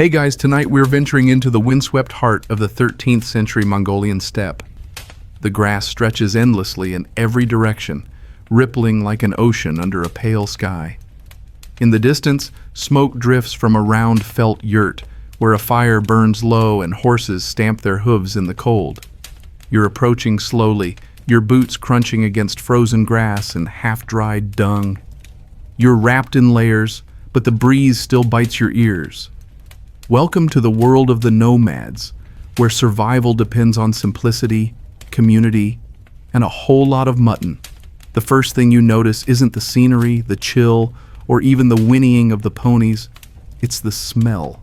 Hey guys, tonight we're venturing into the windswept heart of the 13th century Mongolian steppe. The grass stretches endlessly in every direction, rippling like an ocean under a pale sky. In the distance, smoke drifts from a round felt yurt, where a fire burns low and horses stamp their hooves in the cold. You're approaching slowly, your boots crunching against frozen grass and half-dried dung. You're wrapped in layers, but the breeze still bites your ears. Welcome to the world of the nomads, where survival depends on simplicity, community, and a whole lot of mutton. The first thing you notice isn't the scenery, the chill, or even the whinnying of the ponies. It's the smell.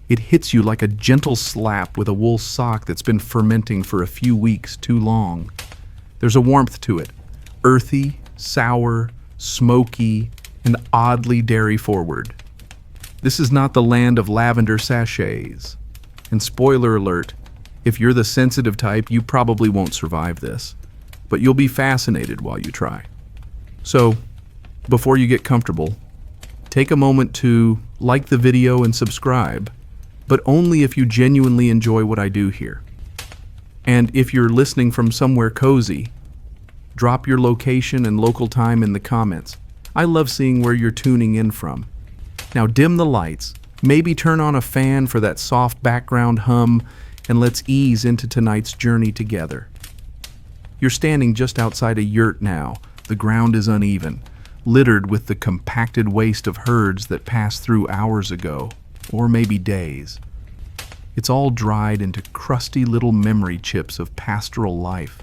It hits you like a gentle slap with a wool sock that's been fermenting for a few weeks too long. There's a warmth to it, earthy, sour, smoky, and oddly dairy-forward. This is not the land of lavender sachets. And spoiler alert, if you're the sensitive type, you probably won't survive this. But you'll be fascinated while you try. So, before you get comfortable, take a moment to like the video and subscribe, but only if you genuinely enjoy what I do here. And if you're listening from somewhere cozy, drop your location and local time in the comments. I love seeing where you're tuning in from. Now dim the lights, maybe turn on a fan for that soft background hum, and let's ease into tonight's journey together. You're standing just outside a yurt now. The ground is uneven, littered with the compacted waste of herds that passed through hours ago, or maybe days. It's all dried into crusty little memory chips of pastoral life.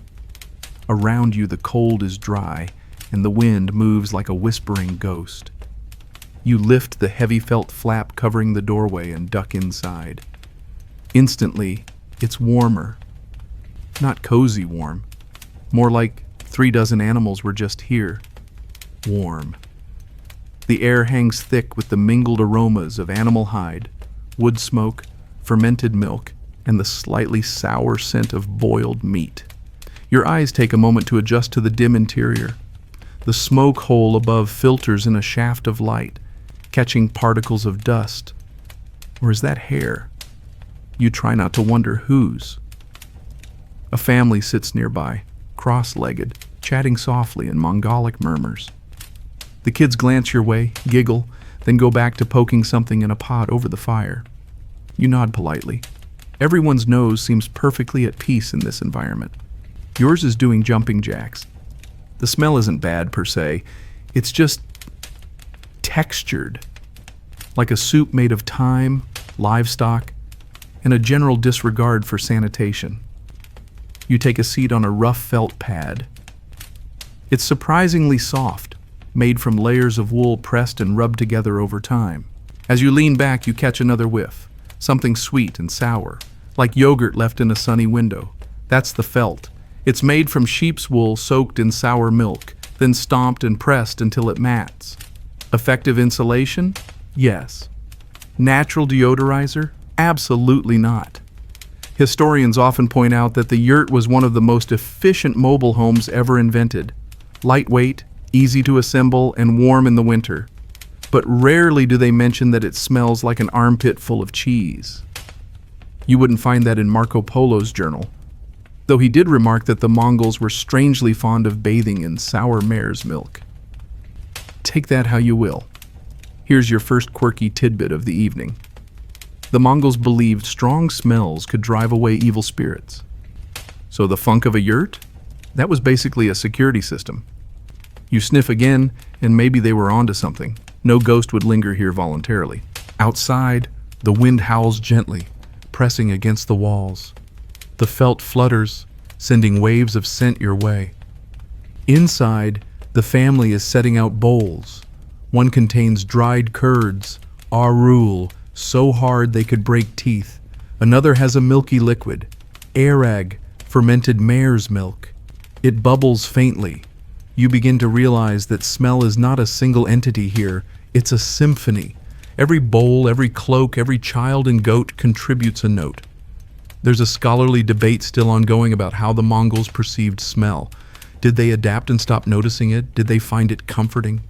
Around you the cold is dry, and the wind moves like a whispering ghost. You lift the heavy felt flap covering the doorway and duck inside. Instantly, it's warmer. Not cozy warm. More like 3 dozen animals were just here. Warm. The air hangs thick with the mingled aromas of animal hide, wood smoke, fermented milk, and the slightly sour scent of boiled meat. Your eyes take a moment to adjust to the dim interior. The smoke hole above filters in a shaft of light, catching particles of dust. Or is that hair? You try not to wonder whose. A family sits nearby, cross-legged, chatting softly in Mongolic murmurs. The kids glance your way, giggle, then go back to poking something in a pot over the fire. You nod politely. Everyone's nose seems perfectly at peace in this environment. Yours is doing jumping jacks. The smell isn't bad per se, it's just textured, like a soup made of thyme, livestock, and a general disregard for sanitation. You take a seat on a rough felt pad. It's surprisingly soft, made from layers of wool pressed and rubbed together over time. As you lean back, you catch another whiff, something sweet and sour, like yogurt left in a sunny window. That's the felt. It's made from sheep's wool soaked in sour milk, then stomped and pressed until it mats. Effective insulation? Yes. Natural deodorizer? Absolutely not. Historians often point out that the yurt was one of the most efficient mobile homes ever invented. Lightweight, easy to assemble, and warm in the winter. But rarely do they mention that it smells like an armpit full of cheese. You wouldn't find that in Marco Polo's journal, though he did remark that the Mongols were strangely fond of bathing in sour mare's milk. Take that how you will. Here's your first quirky tidbit of the evening. The Mongols believed strong smells could drive away evil spirits. So the funk of a yurt? That was basically a security system. You sniff again, and maybe they were onto something. No ghost would linger here voluntarily. Outside, the wind howls gently, pressing against the walls. The felt flutters, sending waves of scent your way. Inside, the family is setting out bowls. One contains dried curds, arul, so hard they could break teeth. Another has a milky liquid, arag, fermented mare's milk. It bubbles faintly. You begin to realize that smell is not a single entity here, it's a symphony. Every bowl, every cloak, every child and goat contributes a note. There's a scholarly debate still ongoing about how the Mongols perceived smell. Did they adapt and stop noticing it? Did they find it comforting?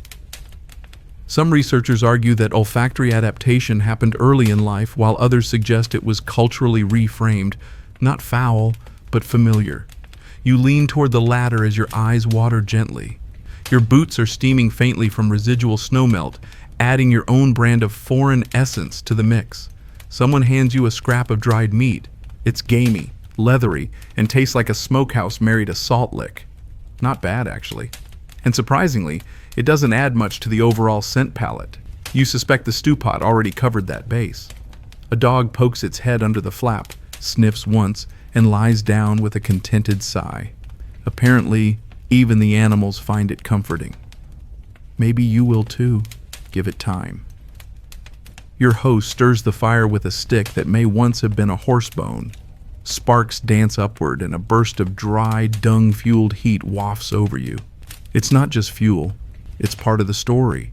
Some researchers argue that olfactory adaptation happened early in life, while others suggest it was culturally reframed, not foul, but familiar. You lean toward the latter as your eyes water gently. Your boots are steaming faintly from residual snowmelt, adding your own brand of foreign essence to the mix. Someone hands you a scrap of dried meat. It's gamey, leathery, and tastes like a smokehouse married a salt lick. Not bad, actually. And surprisingly, it doesn't add much to the overall scent palette. You suspect the stew pot already covered that base. A dog pokes its head under the flap, sniffs once, and lies down with a contented sigh. Apparently, even the animals find it comforting. Maybe you will too. Give it time. Your host stirs the fire with a stick that may once have been a horse bone. Sparks dance upward and a burst of dry, dung-fueled heat wafts over you. It's not just fuel, it's part of the story.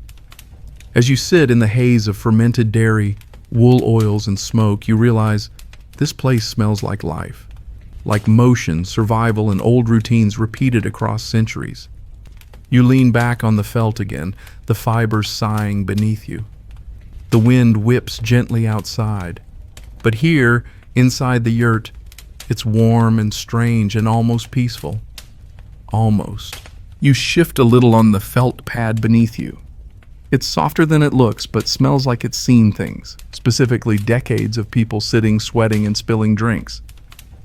As you sit in the haze of fermented dairy, wool oils, and smoke, you realize this place smells like life. Like motion, survival, and old routines repeated across centuries. You lean back on the felt again, the fibers sighing beneath you. The wind whips gently outside. But here, inside the yurt, it's warm and strange and almost peaceful. Almost. You shift a little on the felt pad beneath you. It's softer than it looks, but smells like it's seen things, specifically decades of people sitting, sweating, and spilling drinks.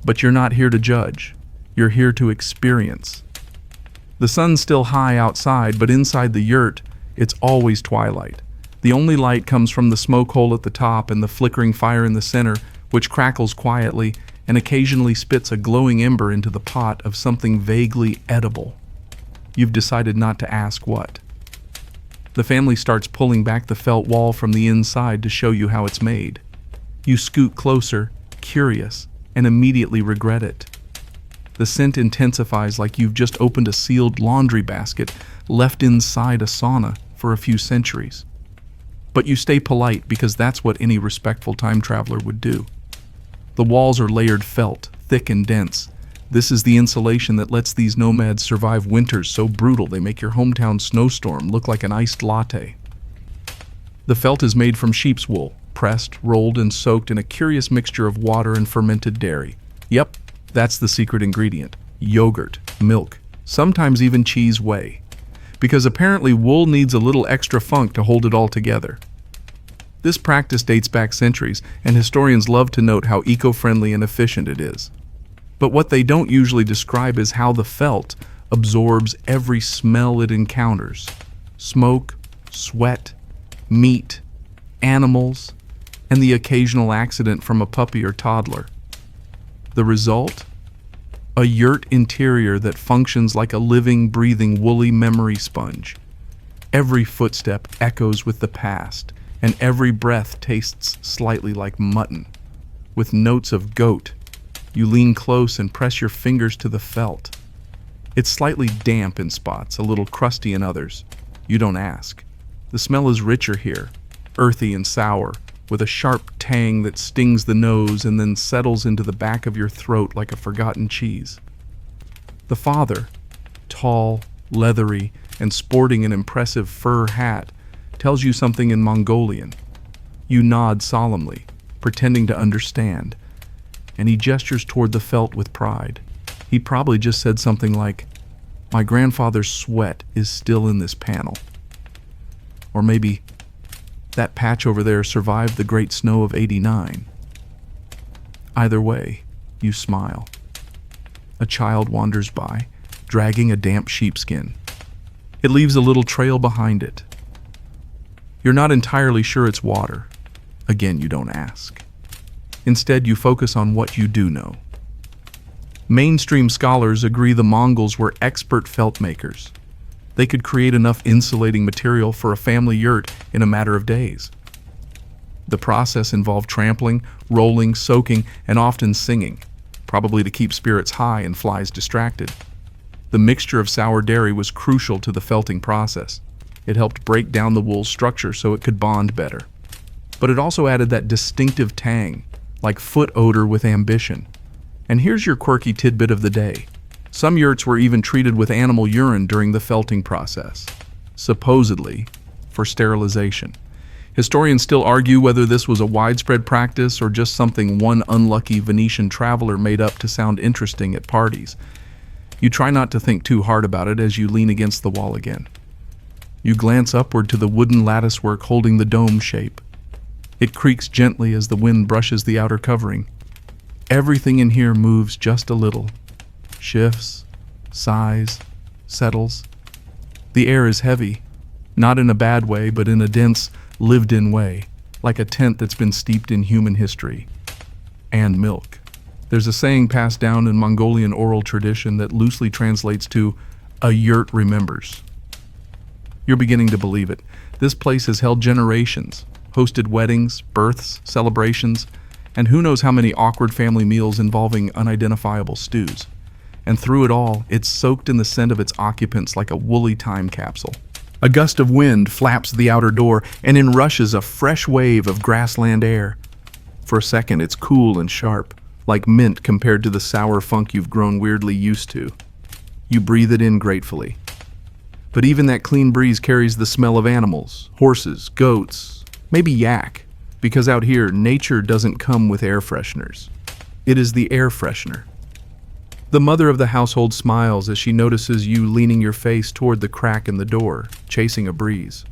But you're not here to judge. You're here to experience. The sun's still high outside, but inside the yurt, it's always twilight. The only light comes from the smoke hole at the top and the flickering fire in the center, which crackles quietly and occasionally spits a glowing ember into the pot of something vaguely edible. You've decided not to ask what. The family starts pulling back the felt wall from the inside to show you how it's made. You scoot closer, curious, and immediately regret it. The scent intensifies like you've just opened a sealed laundry basket left inside a sauna for a few centuries. But you stay polite because that's what any respectful time traveler would do. The walls are layered felt, thick and dense. This is the insulation that lets these nomads survive winters so brutal they make your hometown snowstorm look like an iced latte. The felt is made from sheep's wool, pressed, rolled, and soaked in a curious mixture of water and fermented dairy. Yep, that's the secret ingredient. Yogurt, milk, sometimes even cheese whey. Because apparently wool needs a little extra funk to hold it all together. This practice dates back centuries, and historians love to note how eco-friendly and efficient it is. But what they don't usually describe is how the felt absorbs every smell it encounters. Smoke, sweat, meat, animals, and the occasional accident from a puppy or toddler. The result? A yurt interior that functions like a living, breathing, woolly memory sponge. Every footstep echoes with the past, and every breath tastes slightly like mutton, with notes of goat. You lean close and press your fingers to the felt. It's slightly damp in spots, a little crusty in others. You don't ask. The smell is richer here, earthy and sour, with a sharp tang that stings the nose and then settles into the back of your throat like a forgotten cheese. The father, tall, leathery, and sporting an impressive fur hat, tells you something in Mongolian. You nod solemnly, pretending to understand, and he gestures toward the felt with pride. He probably just said something like, "My grandfather's sweat is still in this panel." Or maybe, "That patch over there survived the great snow of '89. Either way, you smile. A child wanders by, dragging a damp sheepskin. It leaves a little trail behind it. You're not entirely sure it's water. Again, you don't ask. Instead, you focus on what you do know. Mainstream scholars agree the Mongols were expert felt makers. They could create enough insulating material for a family yurt in a matter of days. The process involved trampling, rolling, soaking, and often singing, probably to keep spirits high and flies distracted. The mixture of sour dairy was crucial to the felting process. It helped break down the wool's structure so it could bond better. But it also added that distinctive tang, like foot odor with ambition. And here's your quirky tidbit of the day. Some yurts were even treated with animal urine during the felting process. Supposedly, for sterilization. Historians still argue whether this was a widespread practice or just something one unlucky Venetian traveler made up to sound interesting at parties. You try not to think too hard about it as you lean against the wall again. You glance upward to the wooden latticework holding the dome shape. It creaks gently as the wind brushes the outer covering. Everything in here moves just a little. Shifts, sighs, settles. The air is heavy, not in a bad way, but in a dense, lived-in way, like a tent that's been steeped in human history. And milk. There's a saying passed down in Mongolian oral tradition that loosely translates to, "A yurt remembers." You're beginning to believe it. This place has held generations, hosted weddings, births, celebrations, and who knows how many awkward family meals involving unidentifiable stews. And through it all, it's soaked in the scent of its occupants like a woolly time capsule. A gust of wind flaps the outer door, and in rushes a fresh wave of grassland air. For a second, it's cool and sharp, like mint compared to the sour funk you've grown weirdly used to. You breathe it in gratefully. But even that clean breeze carries the smell of animals, horses, goats, maybe yak, because out here, nature doesn't come with air fresheners. It is the air freshener. The mother of the household smiles as she notices you leaning your face toward the crack in the door, chasing a breeze.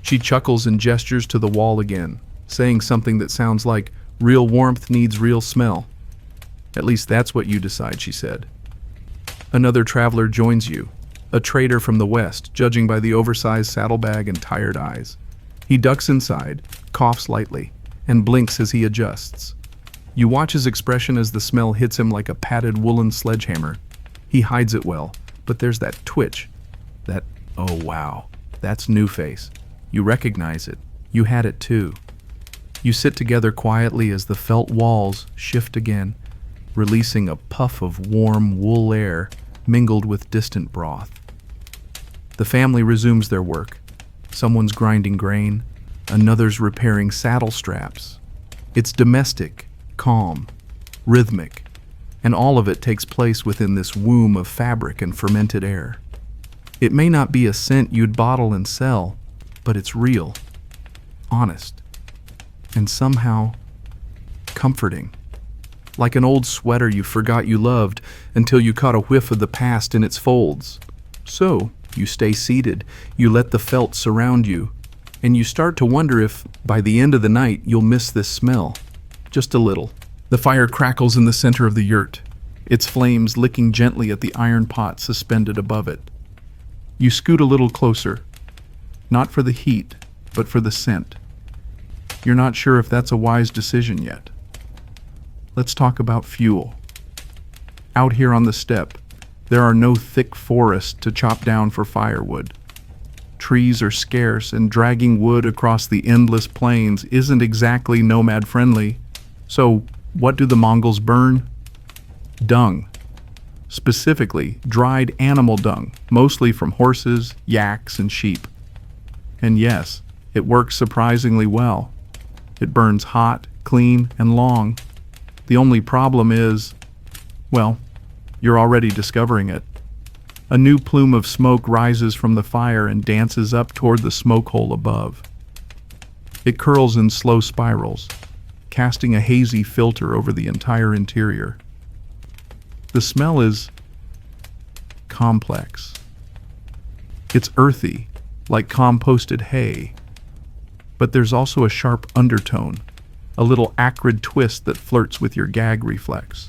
She chuckles and gestures to the wall again, saying something that sounds like, "Real warmth needs real smell." At least that's what you decide, she said. Another traveler joins you, a trader from the west, judging by the oversized saddlebag and tired eyes. He ducks inside, coughs lightly, and blinks as he adjusts. You watch his expression as the smell hits him like a padded woolen sledgehammer. He hides it well, but there's that twitch. That, "Oh wow, that's new" face. You recognize it. You had it too. You sit together quietly as the felt walls shift again, releasing a puff of warm wool air mingled with distant broth. The family resumes their work. Someone's grinding grain, another's repairing saddle straps. It's domestic, calm, rhythmic, and all of it takes place within this womb of fabric and fermented air. It may not be a scent you'd bottle and sell, but it's real, honest, and somehow comforting. Like an old sweater you forgot you loved until you caught a whiff of the past in its folds. So, you stay seated, you let the felt surround you, and you start to wonder if, by the end of the night, you'll miss this smell. Just a little. The fire crackles in the center of the yurt, its flames licking gently at the iron pot suspended above it. You scoot a little closer, not for the heat, but for the scent. You're not sure if that's a wise decision yet. Let's talk about fuel. Out here on the steppe, there are no thick forests to chop down for firewood. Trees are scarce, and dragging wood across the endless plains isn't exactly nomad-friendly. So, what do the Mongols burn? Dung. Specifically, dried animal dung, mostly from horses, yaks, and sheep. And yes, it works surprisingly well. It burns hot, clean, and long. The only problem is, well, you're already discovering it. A new plume of smoke rises from the fire and dances up toward the smoke hole above. It curls in slow spirals, casting a hazy filter over the entire interior. The smell is complex. It's earthy, like composted hay, but there's also a sharp undertone, a little acrid twist that flirts with your gag reflex.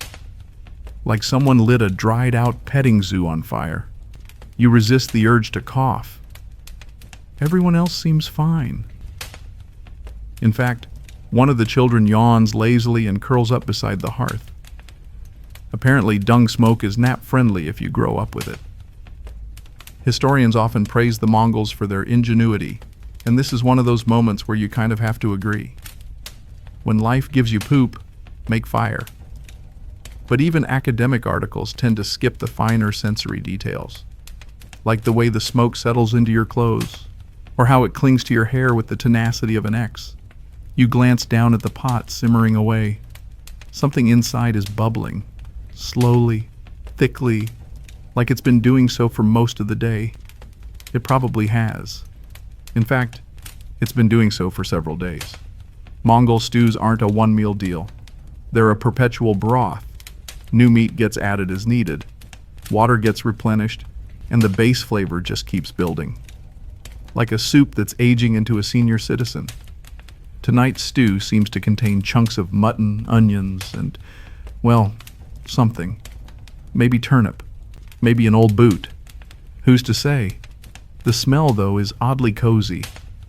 Like someone lit a dried-out petting zoo on fire. You resist the urge to cough. Everyone else seems fine. In fact, one of the children yawns lazily and curls up beside the hearth. Apparently, dung smoke is nap-friendly if you grow up with it. Historians often praise the Mongols for their ingenuity, and this is one of those moments where you kind of have to agree. When life gives you poop, make fire. But even academic articles tend to skip the finer sensory details, like the way the smoke settles into your clothes, or how it clings to your hair with the tenacity of an X. You glance down at the pot simmering away. Something inside is bubbling, slowly, thickly, like it's been doing so for most of the day. It probably has. In fact, It's been doing so for several days. Mongol stews aren't a one-meal deal. They're a perpetual broth. New meat gets added as needed. Water gets replenished, and the base flavor just keeps building. Like a soup that's aging into a senior citizen. Tonight's stew seems to contain chunks of mutton, onions, and, well, something. Maybe turnip. Maybe an old boot. Who's to say? The smell, though, is oddly cozy,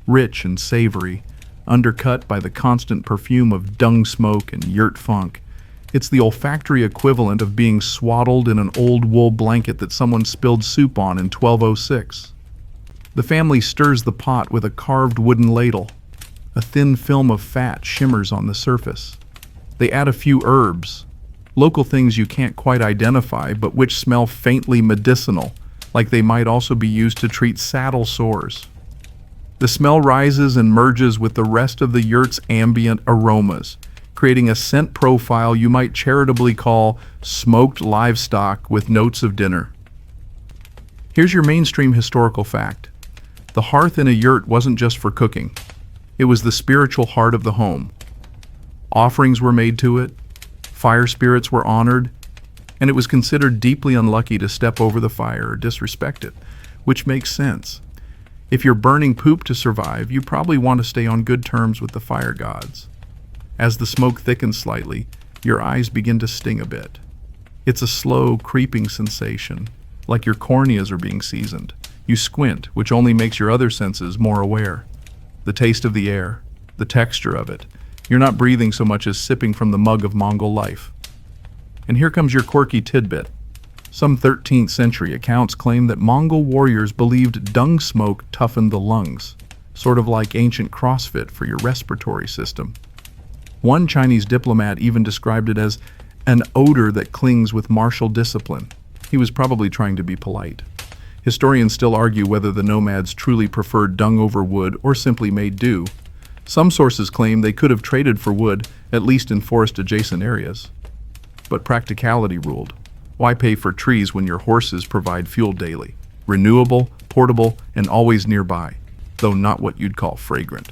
rich and savory, undercut by the constant perfume of dung smoke and yurt funk. It's the olfactory equivalent of being swaddled in an old wool blanket that someone spilled soup on in 1206. The family stirs the pot with a carved wooden ladle. A thin film of fat shimmers on the surface. They add a few herbs, local things you can't quite identify but which smell faintly medicinal, like they might also be used to treat saddle sores. The smell rises and merges with the rest of the yurt's ambient aromas, creating a scent profile you might charitably call smoked livestock with notes of dinner. Here's your mainstream historical fact. The hearth in a yurt wasn't just for cooking. It was the spiritual heart of the home. Offerings were made to it, fire spirits were honored, and it was considered deeply unlucky to step over the fire or disrespect it, which makes sense. If you're burning poop to survive, you probably want to stay on good terms with the fire gods. As the smoke thickens slightly, your eyes begin to sting a bit. It's a slow, creeping sensation, like your corneas are being seasoned. You squint, which only makes your other senses more aware. The taste of the air, the texture of it. You're not breathing so much as sipping from the mug of Mongol life. And here comes your quirky tidbit. Some 13th century accounts claim that Mongol warriors believed dung smoke toughened the lungs, sort of like ancient CrossFit for your respiratory system. One Chinese diplomat even described it as an odor that clings with martial discipline. He was probably trying to be polite. Historians still argue whether the nomads truly preferred dung over wood or simply made do. Some sources claim they could have traded for wood, at least in forest-adjacent areas. But practicality ruled. Why pay for trees when your horses provide fuel daily? Renewable, portable, and always nearby, though not what you'd call fragrant.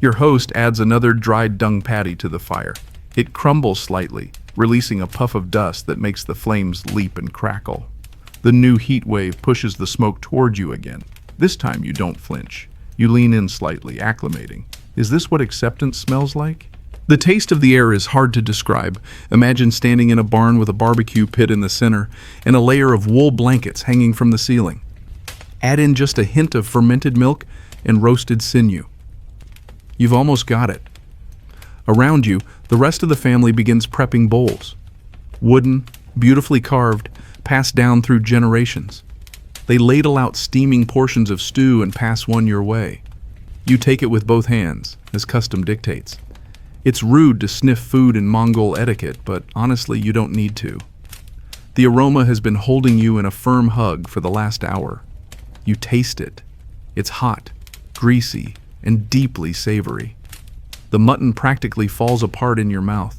Your host adds another dried dung patty to the fire. It crumbles slightly, releasing a puff of dust that makes the flames leap and crackle. The new heat wave pushes the smoke toward you again. This time you don't flinch. You lean in slightly, acclimating. Is this what acceptance smells like? The taste of the air is hard to describe. Imagine standing in a barn with a barbecue pit in the center and a layer of wool blankets hanging from the ceiling. Add in just a hint of fermented milk and roasted sinew. You've almost got it. Around you, the rest of the family begins prepping bowls. Wooden, beautifully carved, passed down through generations. They ladle out steaming portions of stew and pass one your way. You take it with both hands, as custom dictates. It's rude to sniff food in Mongol etiquette, but honestly, you don't need to. The aroma has been holding you in a firm hug for the last hour. You taste it. It's hot, greasy, and deeply savory. The mutton practically falls apart in your mouth,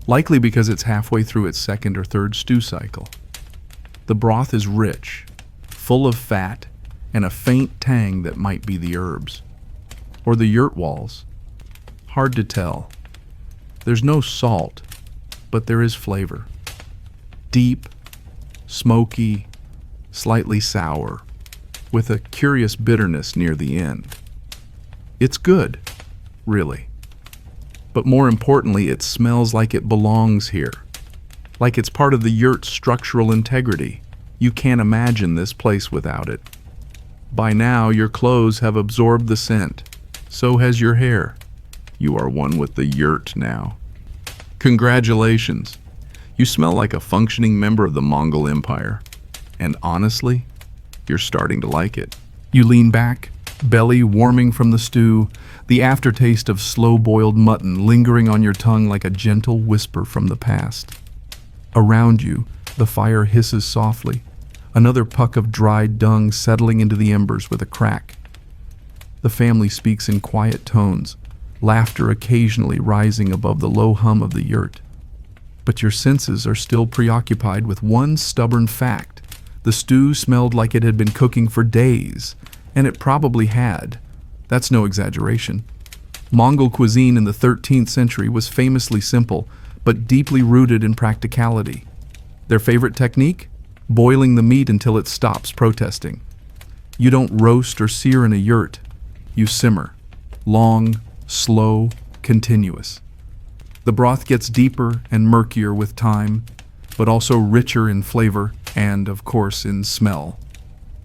likely because it's halfway through its second or third stew cycle. The broth is rich, full of fat, and a faint tang that might be the herbs. Or the yurt walls. Hard to tell. There's no salt, but there is flavor. Deep, smoky, slightly sour, with a curious bitterness near the end. It's good, really. But more importantly, it smells like it belongs here. Like it's part of the yurt's structural integrity. You can't imagine this place without it. By now, your clothes have absorbed the scent. So has your hair. You are one with the yurt now. Congratulations. You smell like a functioning member of the Mongol Empire. And honestly, you're starting to like it. You lean back, belly warming from the stew, the aftertaste of slow-boiled mutton lingering on your tongue like a gentle whisper from the past. Around you, the fire hisses softly, another puck of dried dung settling into the embers with a crack. The family speaks in quiet tones, laughter occasionally rising above the low hum of the yurt. But your senses are still preoccupied with one stubborn fact. The stew smelled like it had been cooking for days, and it probably had. That's no exaggeration. Mongol cuisine in the 13th century was famously simple, but deeply rooted in practicality. Their favorite technique? Boiling the meat until it stops protesting. You don't roast or sear in a yurt. You simmer. Long, slow, continuous. The broth gets deeper and murkier with time, but also richer in flavor and, of course, in smell.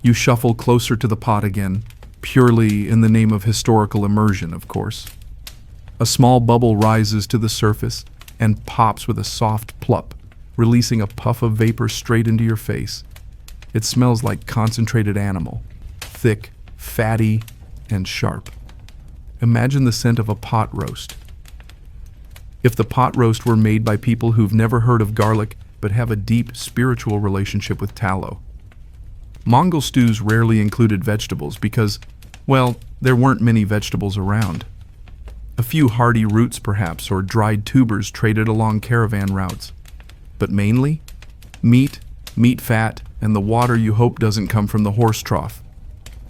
You shuffle closer to the pot again, purely in the name of historical immersion, of course. A small bubble rises to the surface and pops with a soft plop, releasing a puff of vapor straight into your face. It smells like concentrated animal, thick, fatty, and sharp. Imagine the scent of a pot roast. If the pot roast were made by people who've never heard of garlic but have a deep spiritual relationship with tallow. Mongol stews rarely included vegetables because, well, there weren't many vegetables around. A few hardy roots perhaps, or dried tubers traded along caravan routes. But mainly, meat, meat fat, and the water you hope doesn't come from the horse trough.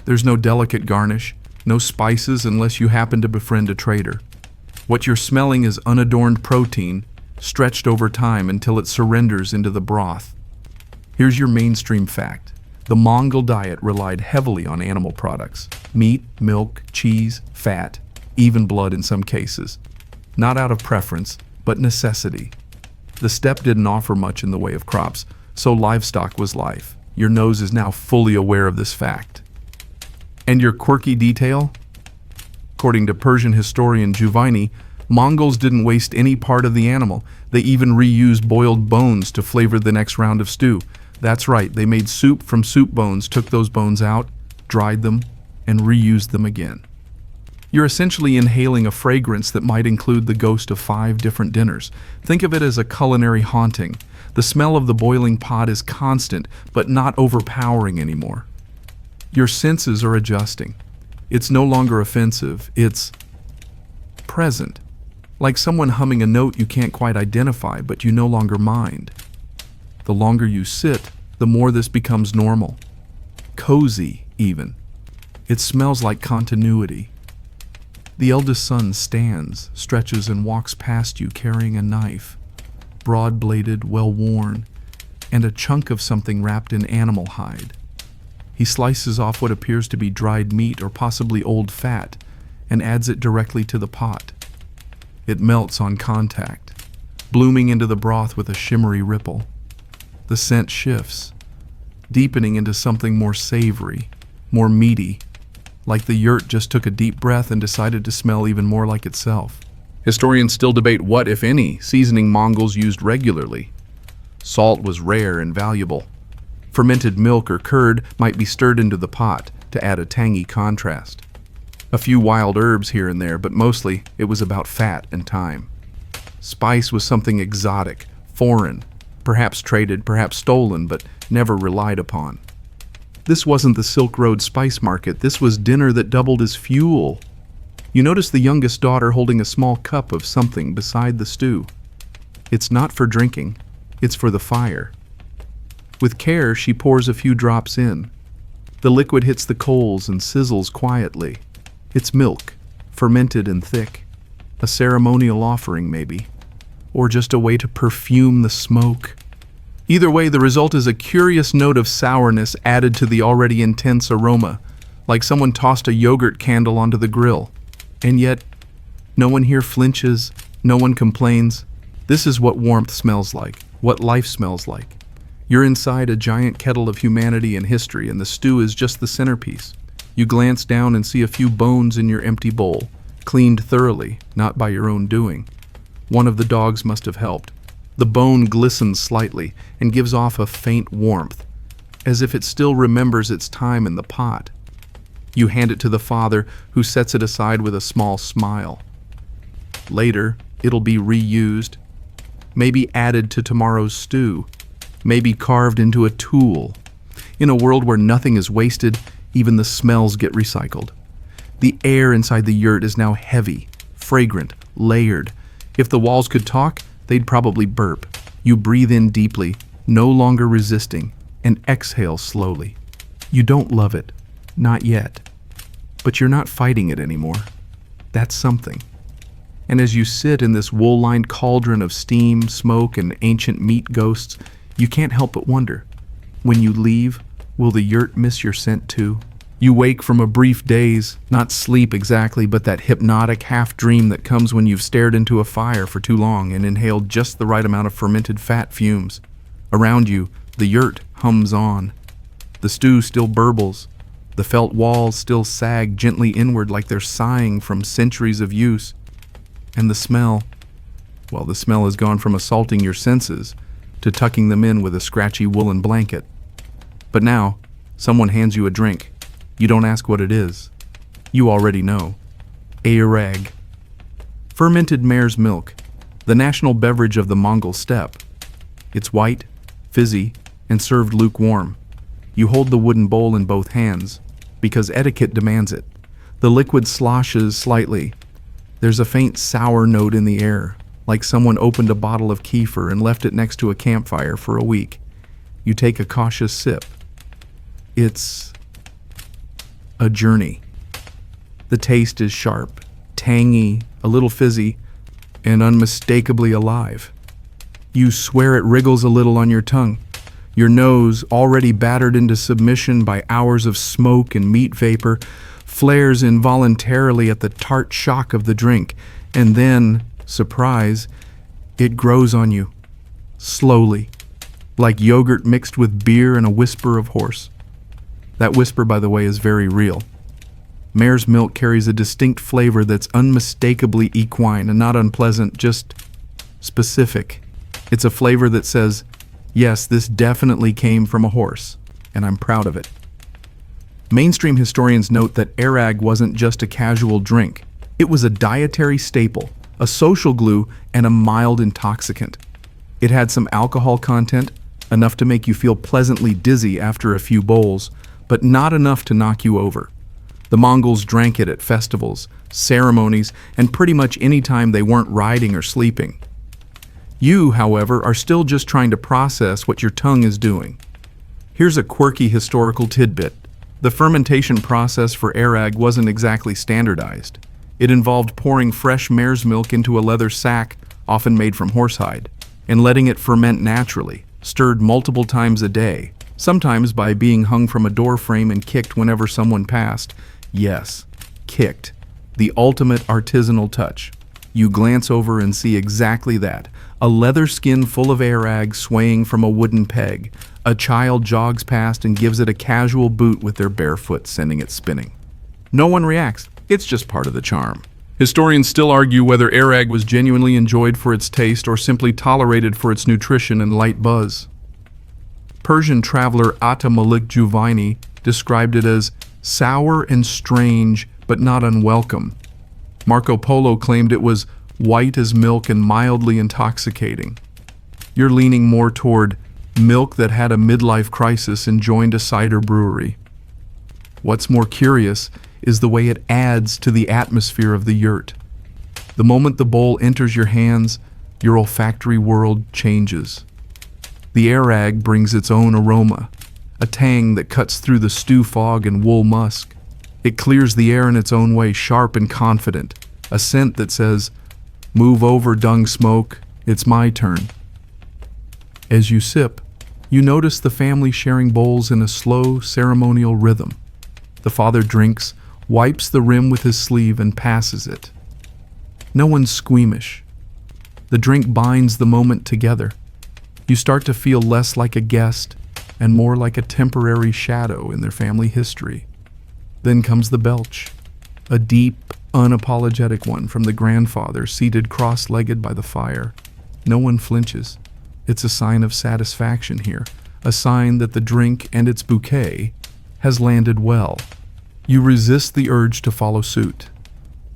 There's no delicate garnish, no spices unless you happen to befriend a trader. What you're smelling is unadorned protein, stretched over time until it surrenders into the broth. Here's your mainstream fact. The Mongol diet relied heavily on animal products: meat, milk, cheese, fat, even blood in some cases. Not out of preference, but necessity. The steppe didn't offer much in the way of crops, so livestock was life. Your nose is now fully aware of this fact. And your quirky detail? According to Persian historian Juvaini, Mongols didn't waste any part of the animal. They even reused boiled bones to flavor the next round of stew. That's right, they made soup from soup bones, took those bones out, dried them, and reused them again. You're essentially inhaling a fragrance that might include the ghost of 5 different dinners. Think of it as a culinary haunting. The smell of the boiling pot is constant, but not overpowering anymore. Your senses are adjusting. It's no longer offensive, it's present. Like someone humming a note you can't quite identify, but you no longer mind. The longer you sit, the more this becomes normal. Cozy, even. It smells like continuity. The eldest son stands, stretches, and walks past you carrying a knife, broad-bladed, well-worn, and a chunk of something wrapped in animal hide. He slices off what appears to be dried meat or possibly old fat and adds it directly to the pot. It melts on contact, blooming into the broth with a shimmery ripple. The scent shifts, deepening into something more savory, more meaty, like the yurt just took a deep breath and decided to smell even more like itself. Historians still debate what, if any, seasoning Mongols used regularly. Salt was rare and valuable. Fermented milk or curd might be stirred into the pot to add a tangy contrast. A few wild herbs here and there, but mostly it was about fat and time. Spice was something exotic, foreign, perhaps traded, perhaps stolen, but never relied upon. This wasn't the Silk Road spice market, this was dinner that doubled as fuel. You notice the youngest daughter holding a small cup of something beside the stew. It's not for drinking, it's for the fire. With care, she pours a few drops in. The liquid hits the coals and sizzles quietly. It's milk, fermented and thick. A ceremonial offering, maybe. Or just a way to perfume the smoke. Either way, the result is a curious note of sourness added to the already intense aroma, like someone tossed a yogurt candle onto the grill. And yet, no one here flinches, no one complains. This is what warmth smells like, what life smells like. You're inside a giant kettle of humanity and history, and the stew is just the centerpiece. You glance down and see a few bones in your empty bowl, cleaned thoroughly, not by your own doing. One of the dogs must have helped. The bone glistens slightly and gives off a faint warmth, as if it still remembers its time in the pot. You hand it to the father, who sets it aside with a small smile. Later, it'll be reused, maybe added to tomorrow's stew, maybe carved into a tool. In a world where nothing is wasted, even the smells get recycled. The air inside the yurt is now heavy, fragrant, layered. If the walls could talk, they'd probably burp. You breathe in deeply, no longer resisting, and exhale slowly. You don't love it, not yet. but you're not fighting it anymore. That's something. And as you sit in this wool-lined cauldron of steam, smoke, and ancient meat ghosts, you can't help but wonder, when you leave, will the yurt miss your scent too? You wake from a brief daze, not sleep exactly, but that hypnotic half-dream that comes when you've stared into a fire for too long and inhaled just the right amount of fermented fat fumes. Around you, the yurt hums on. The stew still burbles. The felt walls still sag gently inward like they're sighing from centuries of use. And the smell, well, the smell has gone from assaulting your senses to tucking them in with a scratchy woolen blanket. But now, someone hands you a drink. You don't ask what it is. You already know. Arag. Fermented mare's milk, the national beverage of the Mongol steppe. It's white, fizzy, and served lukewarm. You hold the wooden bowl in both hands, because etiquette demands it. The liquid sloshes slightly. There's a faint sour note in the air, like someone opened a bottle of kefir and left it next to a campfire for a week. You take a cautious sip. It's a journey. The taste is sharp, tangy, a little fizzy, and unmistakably alive. You swear it wriggles a little on your tongue. Your nose, already battered into submission by hours of smoke and meat vapor, flares involuntarily at the tart shock of the drink, and then, surprise, it grows on you, slowly, like yogurt mixed with beer and a whisper of horse. That whisper, by the way, is very real. Mare's milk carries a distinct flavor that's unmistakably equine and not unpleasant, just specific. It's a flavor that says, yes, this definitely came from a horse, and I'm proud of it. Mainstream historians note that arag wasn't just a casual drink. It was a dietary staple, a social glue, and a mild intoxicant. It had some alcohol content, enough to make you feel pleasantly dizzy after a few bowls, but not enough to knock you over. The Mongols drank it at festivals, ceremonies, and pretty much any time they weren't riding or sleeping. You, however, are still just trying to process what your tongue is doing. Here's a quirky historical tidbit. The fermentation process for arag wasn't exactly standardized. It involved pouring fresh mare's milk into a leather sack, often made from horsehide, and letting it ferment naturally, stirred multiple times a day, sometimes by being hung from a door frame and kicked whenever someone passed. Yes, kicked. The ultimate artisanal touch. You glance over and see exactly that. A leather skin full of arag swaying from a wooden peg. A child jogs past and gives it a casual boot with their bare foot, sending it spinning. No one reacts. It's just part of the charm. Historians still argue whether arag was genuinely enjoyed for its taste or simply tolerated for its nutrition and light buzz. Persian traveler Atta Malik Juvaini described it as sour and strange, but not unwelcome. Marco Polo claimed it was white as milk and mildly intoxicating. You're leaning more toward milk that had a midlife crisis and joined a cider brewery. What's more curious is the way it adds to the atmosphere of the yurt. The moment the bowl enters your hands, your olfactory world changes. The arag brings its own aroma, a tang that cuts through the stew fog and wool musk. It clears the air in its own way, sharp and confident, a scent that says, "Move over, dung smoke, it's my turn." As you sip, you notice the family sharing bowls in a slow, ceremonial rhythm. The father drinks, wipes the rim with his sleeve, and passes it. No one's squeamish. The drink binds the moment together. You start to feel less like a guest and more like a temporary shadow in their family history. Then comes the belch, a deep, unapologetic one from the grandfather seated cross-legged by the fire. No one flinches. It's a sign of satisfaction here, a sign that the drink and its bouquet has landed well. You resist the urge to follow suit.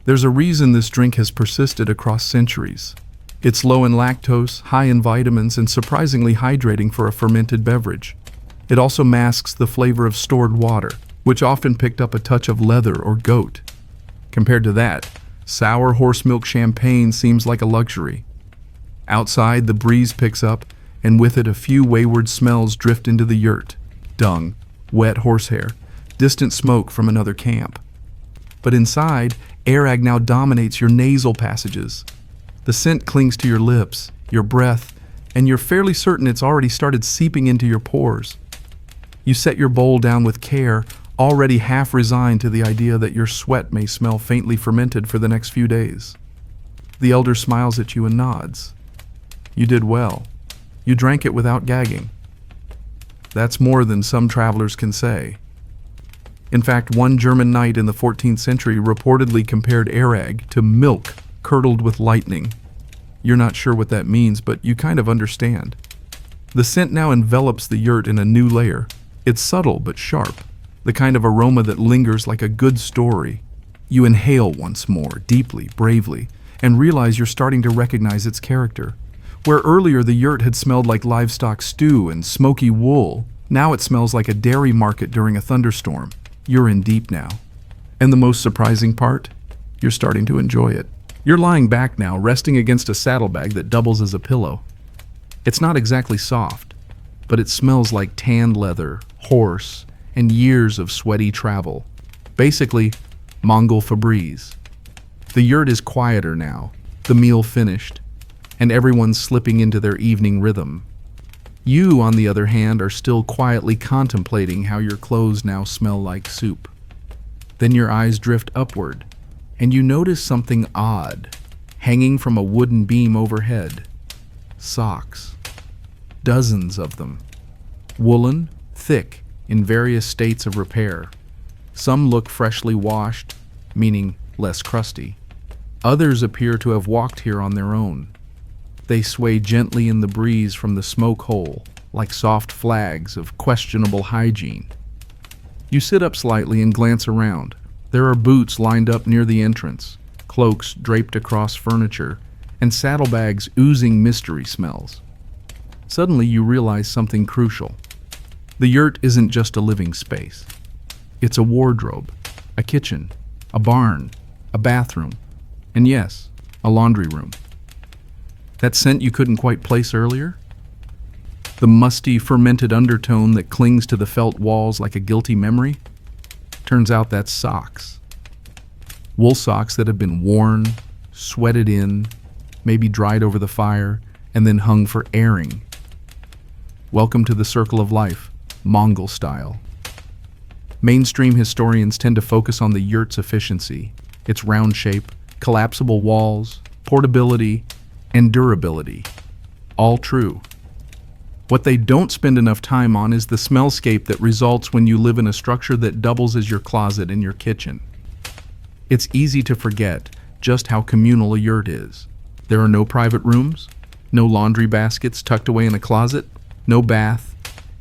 There's a reason this drink has persisted across centuries. It's low in lactose, high in vitamins, and surprisingly hydrating for a fermented beverage. It also masks the flavor of stored water, which often picked up a touch of leather or goat. Compared to that, sour horse milk champagne seems like a luxury. Outside, the breeze picks up, and with it a few wayward smells drift into the yurt. Dung, wet horsehair, distant smoke from another camp. But inside, airag now dominates your nasal passages. The scent clings to your lips, your breath, and you're fairly certain it's already started seeping into your pores. You set your bowl down with care, already half resigned to the idea that your sweat may smell faintly fermented for the next few days. The elder smiles at you and nods. You did well. You drank it without gagging. That's more than some travelers can say. In fact, one German knight in the 14th century reportedly compared airag to milk curdled with lightning. You're not sure what that means, but you kind of understand. The scent now envelops the yurt in a new layer. It's subtle but sharp, the kind of aroma that lingers like a good story. You inhale once more, deeply, bravely, and realize you're starting to recognize its character. Where earlier the yurt had smelled like livestock stew and smoky wool, now it smells like a dairy market during a thunderstorm. You're in deep now. And the most surprising part? You're starting to enjoy it. You're lying back now, resting against a saddlebag that doubles as a pillow. It's not exactly soft, but it smells like tanned leather, horse, and years of sweaty travel. Basically, Mongol Febreze. The yurt is quieter now, the meal finished, and everyone's slipping into their evening rhythm. You, on the other hand, are still quietly contemplating how your clothes now smell like soup. Then your eyes drift upward, and you notice something odd, hanging from a wooden beam overhead. Socks. Dozens of them. Woolen, thick, in various states of repair. Some look freshly washed, meaning less crusty. Others appear to have walked here on their own. They sway gently in the breeze from the smoke hole, like soft flags of questionable hygiene. You sit up slightly and glance around. There are boots lined up near the entrance, cloaks draped across furniture, and saddlebags oozing mystery smells. Suddenly you realize something crucial. The yurt isn't just a living space. It's a wardrobe, a kitchen, a barn, a bathroom, and yes, a laundry room. That scent you couldn't quite place earlier? The musty, fermented undertone that clings to the felt walls like a guilty memory? Turns out that's socks. Wool socks that have been worn, sweated in, maybe dried over the fire, and then hung for airing. Welcome to the circle of life, Mongol style. Mainstream historians tend to focus on the yurt's efficiency, its round shape, collapsible walls, portability, and durability. All true. What they don't spend enough time on is the smellscape that results when you live in a structure that doubles as your closet and your kitchen. It's easy to forget just how communal a yurt is. There are no private rooms, no laundry baskets tucked away in a closet, no bath.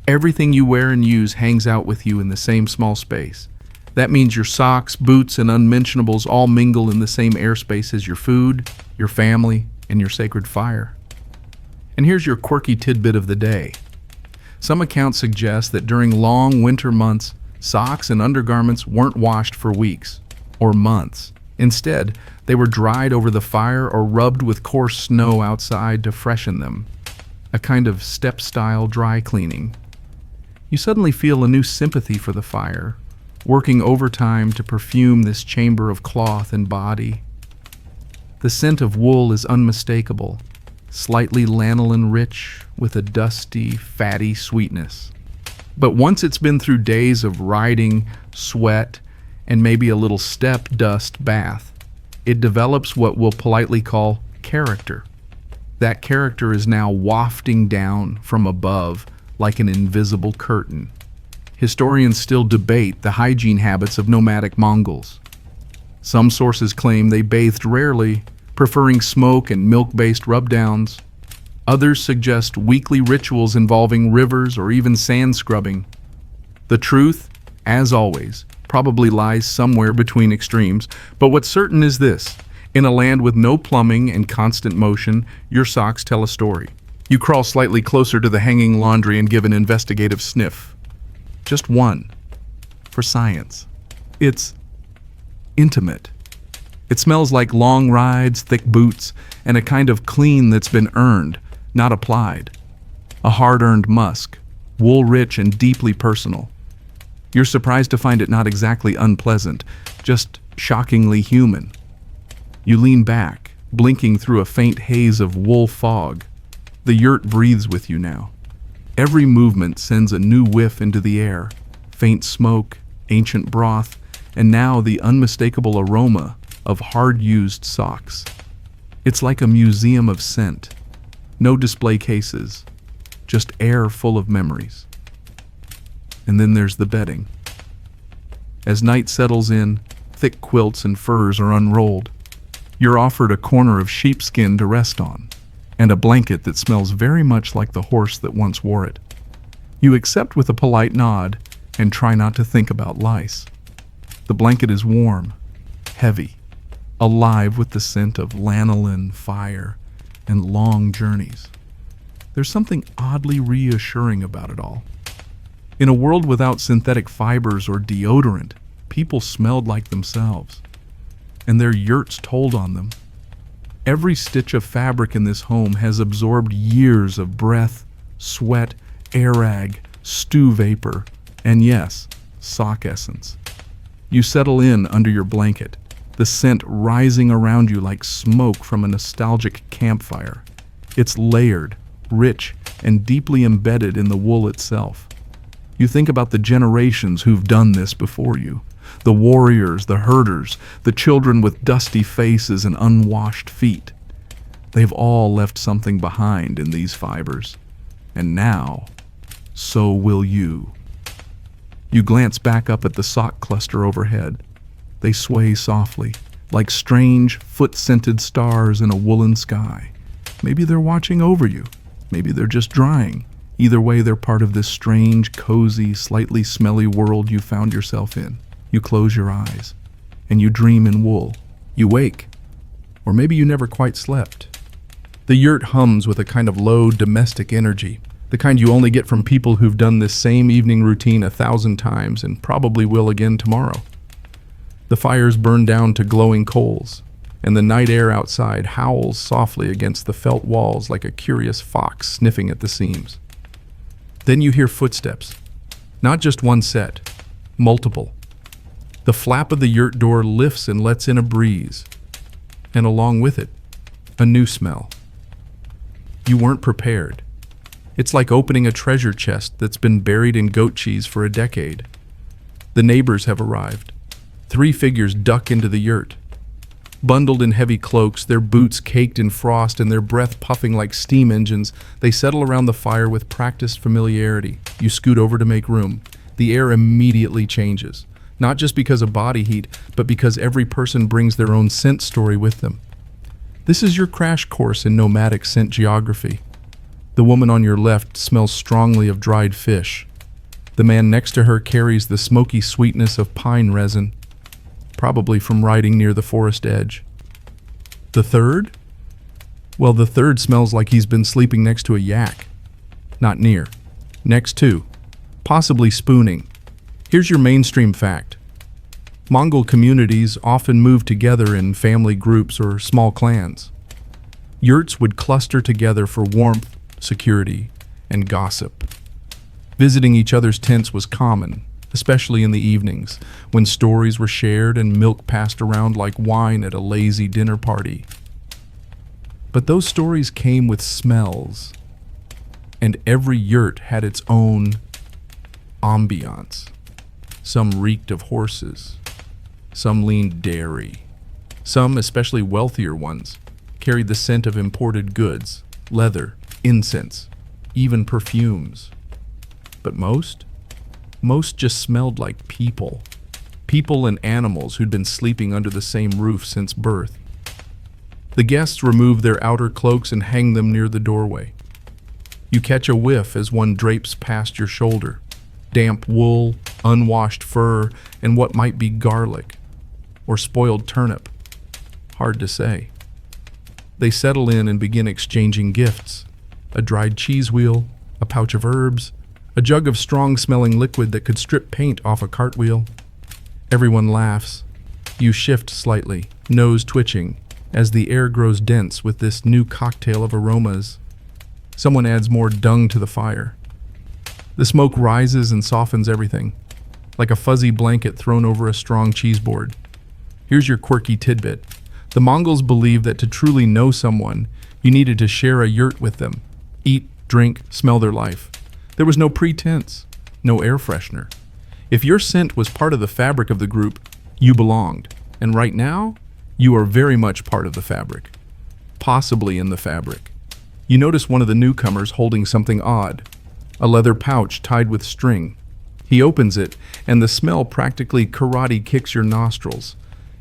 Everything you wear and use hangs out with you in the same small space. That means your socks, boots, and unmentionables all mingle in the same airspace as your food, your family, and your sacred fire. And here's your quirky tidbit of the day. Some accounts suggest that during long winter months, socks and undergarments weren't washed for weeks or months. Instead, they were dried over the fire or rubbed with coarse snow outside to freshen them. A kind of step-style dry cleaning. You suddenly feel a new sympathy for the fire, working overtime to perfume this chamber of cloth and body. The scent of wool is unmistakable, slightly lanolin-rich with a dusty, fatty sweetness. But once it's been through days of riding, sweat, and maybe a little step dust bath, it develops what we'll politely call character. That character is now wafting down from above like an invisible curtain. Historians still debate the hygiene habits of nomadic Mongols. Some sources claim they bathed rarely, preferring smoke and milk-based rub-downs. Others suggest weekly rituals involving rivers or even sand scrubbing. The truth, as always, probably lies somewhere between extremes, but what's certain is this. In a land with no plumbing and constant motion, your socks tell a story. You crawl slightly closer to the hanging laundry and give an investigative sniff. Just one. For science. It's intimate. It smells like long rides, thick boots, and a kind of clean that's been earned, not applied. A hard-earned musk, wool-rich and deeply personal. You're surprised to find it not exactly unpleasant, just shockingly human. You lean back, blinking through a faint haze of wool fog. The yurt breathes with you now. Every movement sends a new whiff into the air, faint smoke, ancient broth, and now the unmistakable aroma of hard-used socks. It's like a museum of scent. No display cases, just air full of memories. And then there's the bedding. As night settles in, thick quilts and furs are unrolled. You're offered a corner of sheepskin to rest on, and a blanket that smells very much like the horse that once wore it. You accept with a polite nod and try not to think about lice. The blanket is warm, heavy, alive with the scent of lanolin, fire, and long journeys. There's something oddly reassuring about it all. In a world without synthetic fibers or deodorant, people smelled like themselves, and their yurts told on them. Every stitch of fabric in this home has absorbed years of breath, sweat, air rag, stew vapor, and yes, sock essence. You settle in under your blanket, the scent rising around you like smoke from a nostalgic campfire. It's layered, rich, and deeply embedded in the wool itself. You think about the generations who've done this before you. The warriors, the herders, the children with dusty faces and unwashed feet. They've all left something behind in these fibers. And now, so will you. You glance back up at the sock cluster overhead. They sway softly, like strange, foot-scented stars in a woolen sky. Maybe they're watching over you. Maybe they're just drying. Either way, they're part of this strange, cozy, slightly smelly world you found yourself in. You close your eyes, and you dream in wool. You wake, or maybe you never quite slept. The yurt hums with a kind of low, domestic energy, the kind you only get from people who've done this same evening routine 1,000 times and probably will again tomorrow. The fires burn down to glowing coals, and the night air outside howls softly against the felt walls like a curious fox sniffing at the seams. Then you hear footsteps. Not just one set, multiple. The flap of the yurt door lifts and lets in a breeze, and along with it, a new smell. You weren't prepared. It's like opening a treasure chest that's been buried in goat cheese for a decade. The neighbors have arrived. 3 figures duck into the yurt. Bundled in heavy cloaks, their boots caked in frost and their breath puffing like steam engines, they settle around the fire with practiced familiarity. You scoot over to make room. The air immediately changes, not just because of body heat, but because every person brings their own scent story with them. This is your crash course in nomadic scent geography. The woman on your left smells strongly of dried fish. The man next to her carries the smoky sweetness of pine resin, probably from riding near the forest edge. The third? Well, the third smells like he's been sleeping next to a yak. Not near. Next to. Possibly spooning. Here's your mainstream fact. Mongol communities often move together in family groups or small clans. Yurts would cluster together for warmth, security, and gossip. Visiting each other's tents was common, especially in the evenings, when stories were shared and milk passed around like wine at a lazy dinner party. But those stories came with smells, and every yurt had its own ambiance. Some reeked of horses, some leaned dairy, some, especially wealthier ones, carried the scent of imported goods, leather, incense, even perfumes. But most just smelled like people. People and animals who'd been sleeping under the same roof since birth. The guests remove their outer cloaks and hang them near the doorway. You catch a whiff as one drapes past your shoulder. Damp wool, unwashed fur, and what might be garlic or spoiled turnip. Hard to say. They settle in and begin exchanging gifts. A dried cheese wheel, a pouch of herbs, a jug of strong-smelling liquid that could strip paint off a cartwheel. Everyone laughs. You shift slightly, nose twitching, as the air grows dense with this new cocktail of aromas. Someone adds more dung to the fire. The smoke rises and softens everything, like a fuzzy blanket thrown over a strong cheese board. Here's your quirky tidbit. The Mongols believed that to truly know someone, you needed to share a yurt with them. Eat, drink, smell their life. There was no pretense, no air freshener. If your scent was part of the fabric of the group, you belonged. And right now, you are very much part of the fabric. Possibly in the fabric. You notice one of the newcomers holding something odd. A leather pouch tied with string. He opens it, and the smell practically karate kicks your nostrils.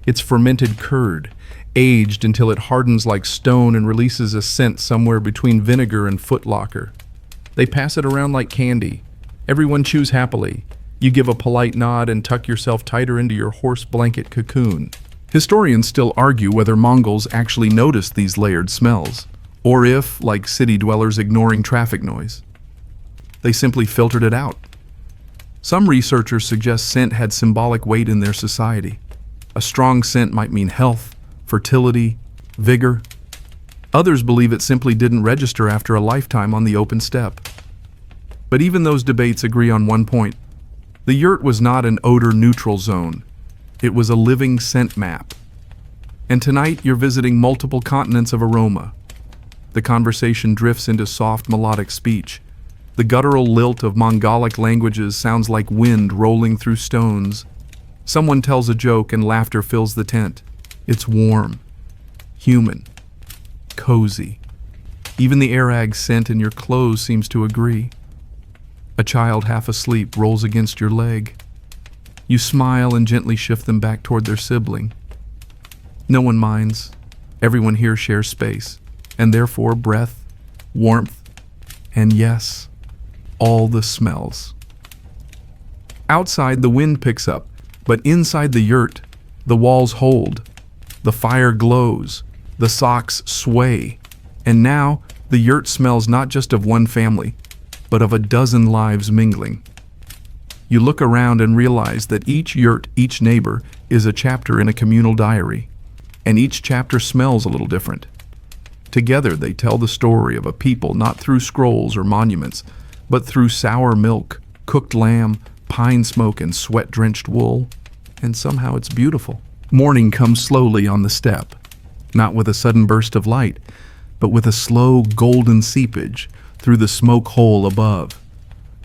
It's fermented curd, aged until it hardens like stone and releases a scent somewhere between vinegar and footlocker. They pass it around like candy. Everyone chews happily. You give a polite nod and tuck yourself tighter into your horse blanket cocoon. Historians still argue whether Mongols actually noticed these layered smells, or if, like city dwellers ignoring traffic noise, they simply filtered it out. Some researchers suggest scent had symbolic weight in their society. A strong scent might mean health, fertility, vigor. Others believe it simply didn't register after a lifetime on the open steppe. But even those debates agree on one point. The yurt was not an odor-neutral zone. It was a living scent map. And tonight you're visiting multiple continents of aroma. The conversation drifts into soft melodic speech. The guttural lilt of Mongolic languages sounds like wind rolling through stones. Someone tells a joke and laughter fills the tent. It's warm, human, cozy. Even the arag scent in your clothes seems to agree. A child half asleep rolls against your leg. You smile and gently shift them back toward their sibling. No one minds. Everyone here shares space, and therefore breath, warmth, and yes, all the smells. Outside, the wind picks up, but inside the yurt, the walls hold. The fire glows, the socks sway, and now the yurt smells not just of one family, but of a dozen lives mingling. You look around and realize that each yurt, each neighbor, is a chapter in a communal diary, and each chapter smells a little different. Together they tell the story of a people not through scrolls or monuments, but through sour milk, cooked lamb, pine smoke, and sweat-drenched wool, and somehow it's beautiful. Morning comes slowly on the steppe, not with a sudden burst of light, but with a slow golden seepage through the smoke hole above.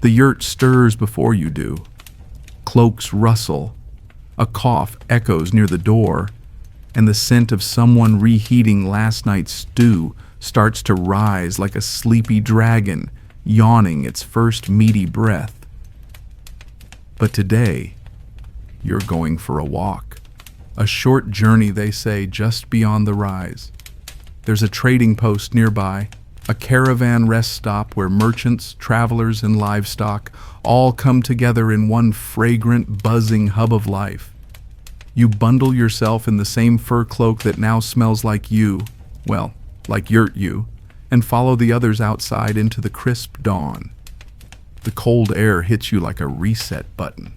The yurt stirs before you do. Cloaks rustle. A cough echoes near the door, and the scent of someone reheating last night's stew starts to rise like a sleepy dragon, yawning its first meaty breath. But today, you're going for a walk. A short journey, they say, just beyond the rise. There's a trading post nearby, a caravan rest stop where merchants, travelers, and livestock all come together in one fragrant, buzzing hub of life. You bundle yourself in the same fur cloak that now smells like you, well, like yurt you, and follow the others outside into the crisp dawn. The cold air hits you like a reset button.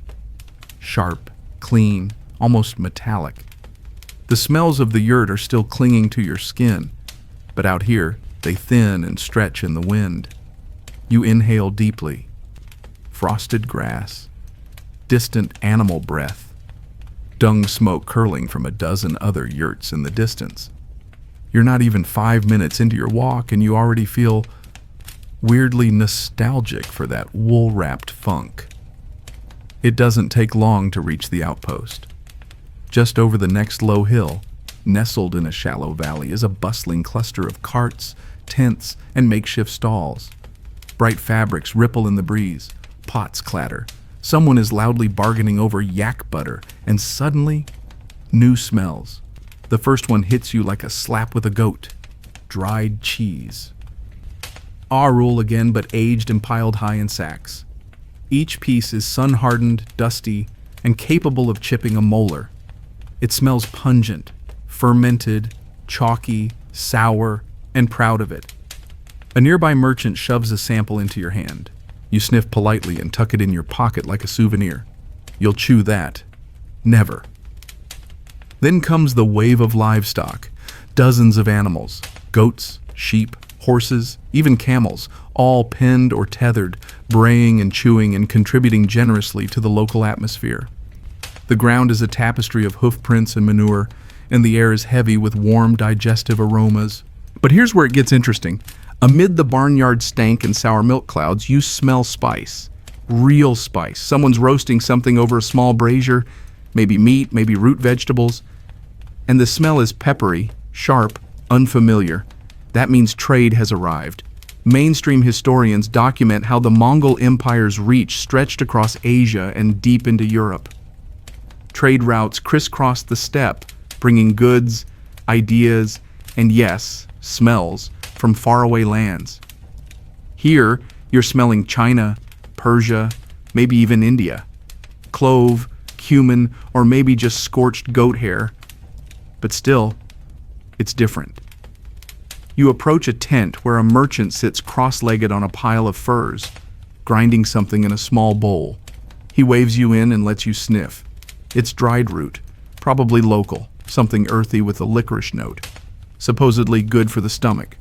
Sharp, clean, almost metallic. The smells of the yurt are still clinging to your skin, but out here, they thin and stretch in the wind. You inhale deeply. Frosted grass, distant animal breath, dung smoke curling from a dozen other yurts in the distance. You're not even 5 minutes into your walk and you already feel weirdly nostalgic for that wool-wrapped funk. It doesn't take long to reach the outpost. Just over the next low hill, nestled in a shallow valley, is a bustling cluster of carts, tents, and makeshift stalls. Bright fabrics ripple in the breeze, pots clatter. Someone is loudly bargaining over yak butter, and suddenly, new smells. The first one hits you like a slap with a goat. Dried cheese. Arul again, but aged and piled high in sacks. Each piece is sun-hardened, dusty, and capable of chipping a molar. It smells pungent, fermented, chalky, sour, and proud of it. A nearby merchant shoves a sample into your hand. You sniff politely and tuck it in your pocket like a souvenir. You'll chew that. Never. Then comes the wave of livestock. Dozens of animals, goats, sheep, horses, even camels, all penned or tethered, braying and chewing and contributing generously to the local atmosphere. The ground is a tapestry of hoof prints and manure, and the air is heavy with warm, digestive aromas. But here's where it gets interesting. Amid the barnyard stank and sour milk clouds, you smell spice. Real spice. Someone's roasting something over a small brazier, maybe meat, maybe root vegetables. And the smell is peppery, sharp, unfamiliar. That means trade has arrived. Mainstream historians document how the Mongol Empire's reach stretched across Asia and deep into Europe. Trade routes crisscrossed the steppe, bringing goods, ideas, and yes, smells from faraway lands. Here, you're smelling China, Persia, maybe even India. Clove, cumin, or maybe just scorched goat hair. But still, it's different. You approach a tent where a merchant sits cross-legged on a pile of furs, grinding something in a small bowl. He waves you in and lets you sniff. It's dried root, probably local, something earthy with a licorice note, supposedly good for the stomach.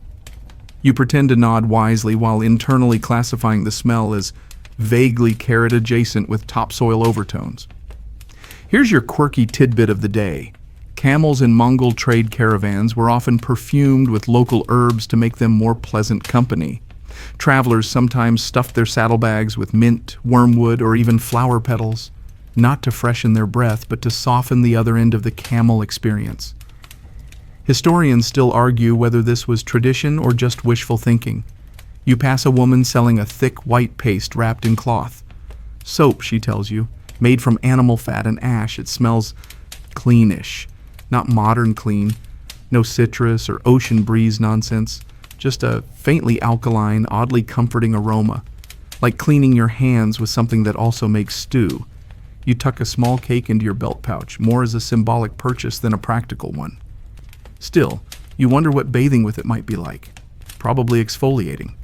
You pretend to nod wisely while internally classifying the smell as vaguely carrot-adjacent with topsoil overtones. Here's your quirky tidbit of the day. Camels in Mongol trade caravans were often perfumed with local herbs to make them more pleasant company. Travelers sometimes stuffed their saddlebags with mint, wormwood, or even flower petals, not to freshen their breath, but to soften the other end of the camel experience. Historians still argue whether this was tradition or just wishful thinking. You pass a woman selling a thick white paste wrapped in cloth. Soap, she tells you, made from animal fat and ash. It smells cleanish. Not modern clean, no citrus or ocean breeze nonsense, just a faintly alkaline, oddly comforting aroma, like cleaning your hands with something that also makes stew. You tuck a small cake into your belt pouch, more as a symbolic purchase than a practical one. Still, you wonder what bathing with it might be like. Probably exfoliating,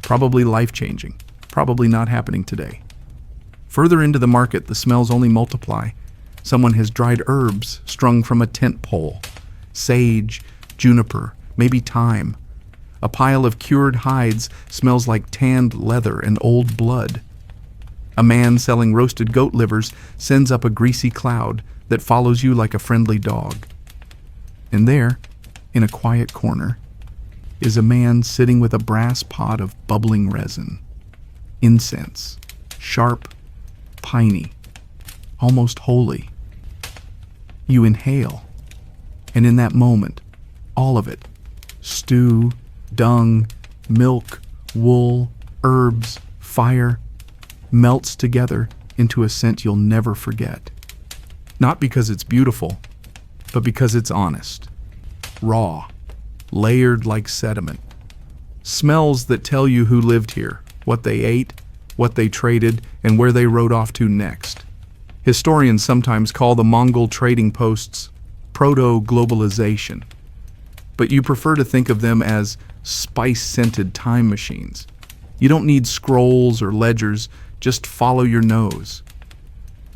probably life-changing, probably not happening today. Further into the market, the smells only multiply. Someone has dried herbs strung from a tent pole. Sage, juniper, maybe thyme. A pile of cured hides smells like tanned leather and old blood. A man selling roasted goat livers sends up a greasy cloud that follows you like a friendly dog. And there, in a quiet corner, is a man sitting with a brass pot of bubbling resin. Incense, sharp, piney, almost holy. You inhale, and in that moment, all of it, stew, dung, milk, wool, herbs, fire, melts together into a scent you'll never forget. Not because it's beautiful, but because it's honest, raw, layered like sediment. Smells that tell you who lived here, what they ate, what they traded, and where they rode off to next. Historians sometimes call the Mongol trading posts proto-globalization, but you prefer to think of them as spice-scented time machines. You don't need scrolls or ledgers, just follow your nose.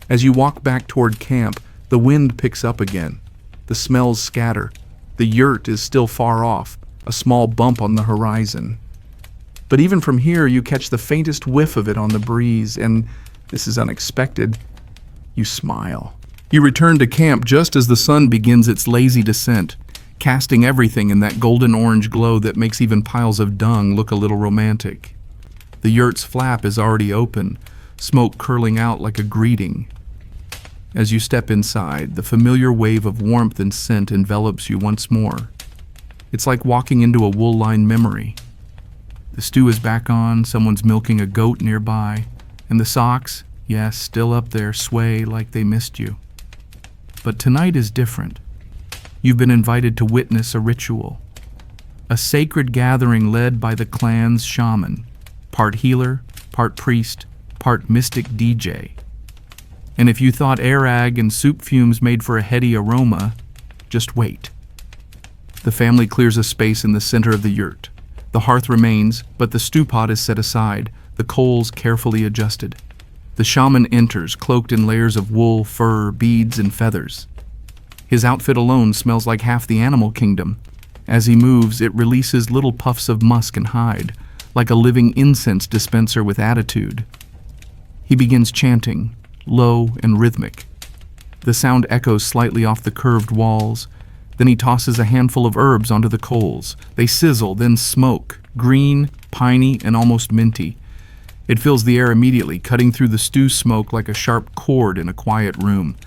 As you walk back toward camp, the wind picks up again. The smells scatter. The yurt is still far off, a small bump on the horizon. But even from here, you catch the faintest whiff of it on the breeze, and this is unexpected. You smile. You return to camp just as the sun begins its lazy descent, casting everything in that golden orange glow that makes even piles of dung look a little romantic. The yurt's flap is already open, smoke curling out like a greeting. As you step inside, the familiar wave of warmth and scent envelops you once more. It's like walking into a wool-lined memory. The stew is back on, someone's milking a goat nearby, and the socks, yes, still up there, sway like they missed you. But tonight is different. You've been invited to witness a ritual. A sacred gathering led by the clan's shaman, part healer, part priest, part mystic DJ. And if you thought airag and soup fumes made for a heady aroma, just wait. The family clears a space in the center of the yurt. The hearth remains, but the stew pot is set aside, the coals carefully adjusted. The shaman enters, cloaked in layers of wool, fur, beads, and feathers. His outfit alone smells like half the animal kingdom. As he moves, it releases little puffs of musk and hide, like a living incense dispenser with attitude. He begins chanting, low and rhythmic. The sound echoes slightly off the curved walls. Then he tosses a handful of herbs onto the coals. They sizzle, then smoke, green, piney, and almost minty. It fills the air immediately, cutting through the stew smoke like a sharp cord in a quiet room.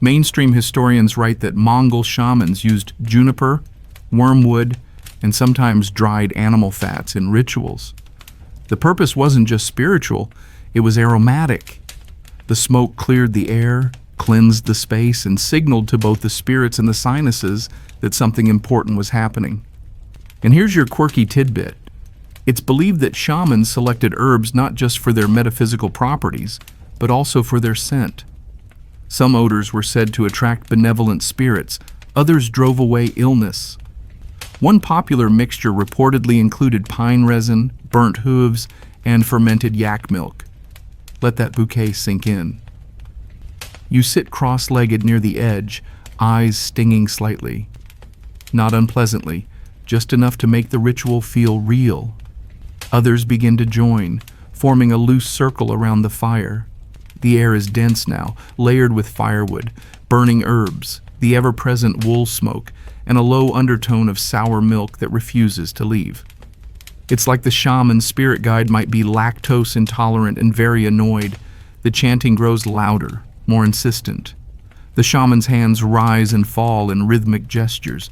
Mainstream historians write that Mongol shamans used juniper, wormwood, and sometimes dried animal fats in rituals. The purpose wasn't just spiritual, it was aromatic. The smoke cleared the air, cleansed the space, and signaled to both the spirits and the sinuses that something important was happening. And here's your quirky tidbit. It's believed that shamans selected herbs not just for their metaphysical properties, but also for their scent. Some odors were said to attract benevolent spirits, others drove away illness. One popular mixture reportedly included pine resin, burnt hooves, and fermented yak milk. Let that bouquet sink in. You sit cross-legged near the edge, eyes stinging slightly. Not unpleasantly, just enough to make the ritual feel real. Others begin to join, forming a loose circle around the fire. The air is dense now, layered with firewood, burning herbs, the ever-present wool smoke, and a low undertone of sour milk that refuses to leave. It's like the shaman's spirit guide might be lactose intolerant and very annoyed. The chanting grows louder, more insistent. The shaman's hands rise and fall in rhythmic gestures.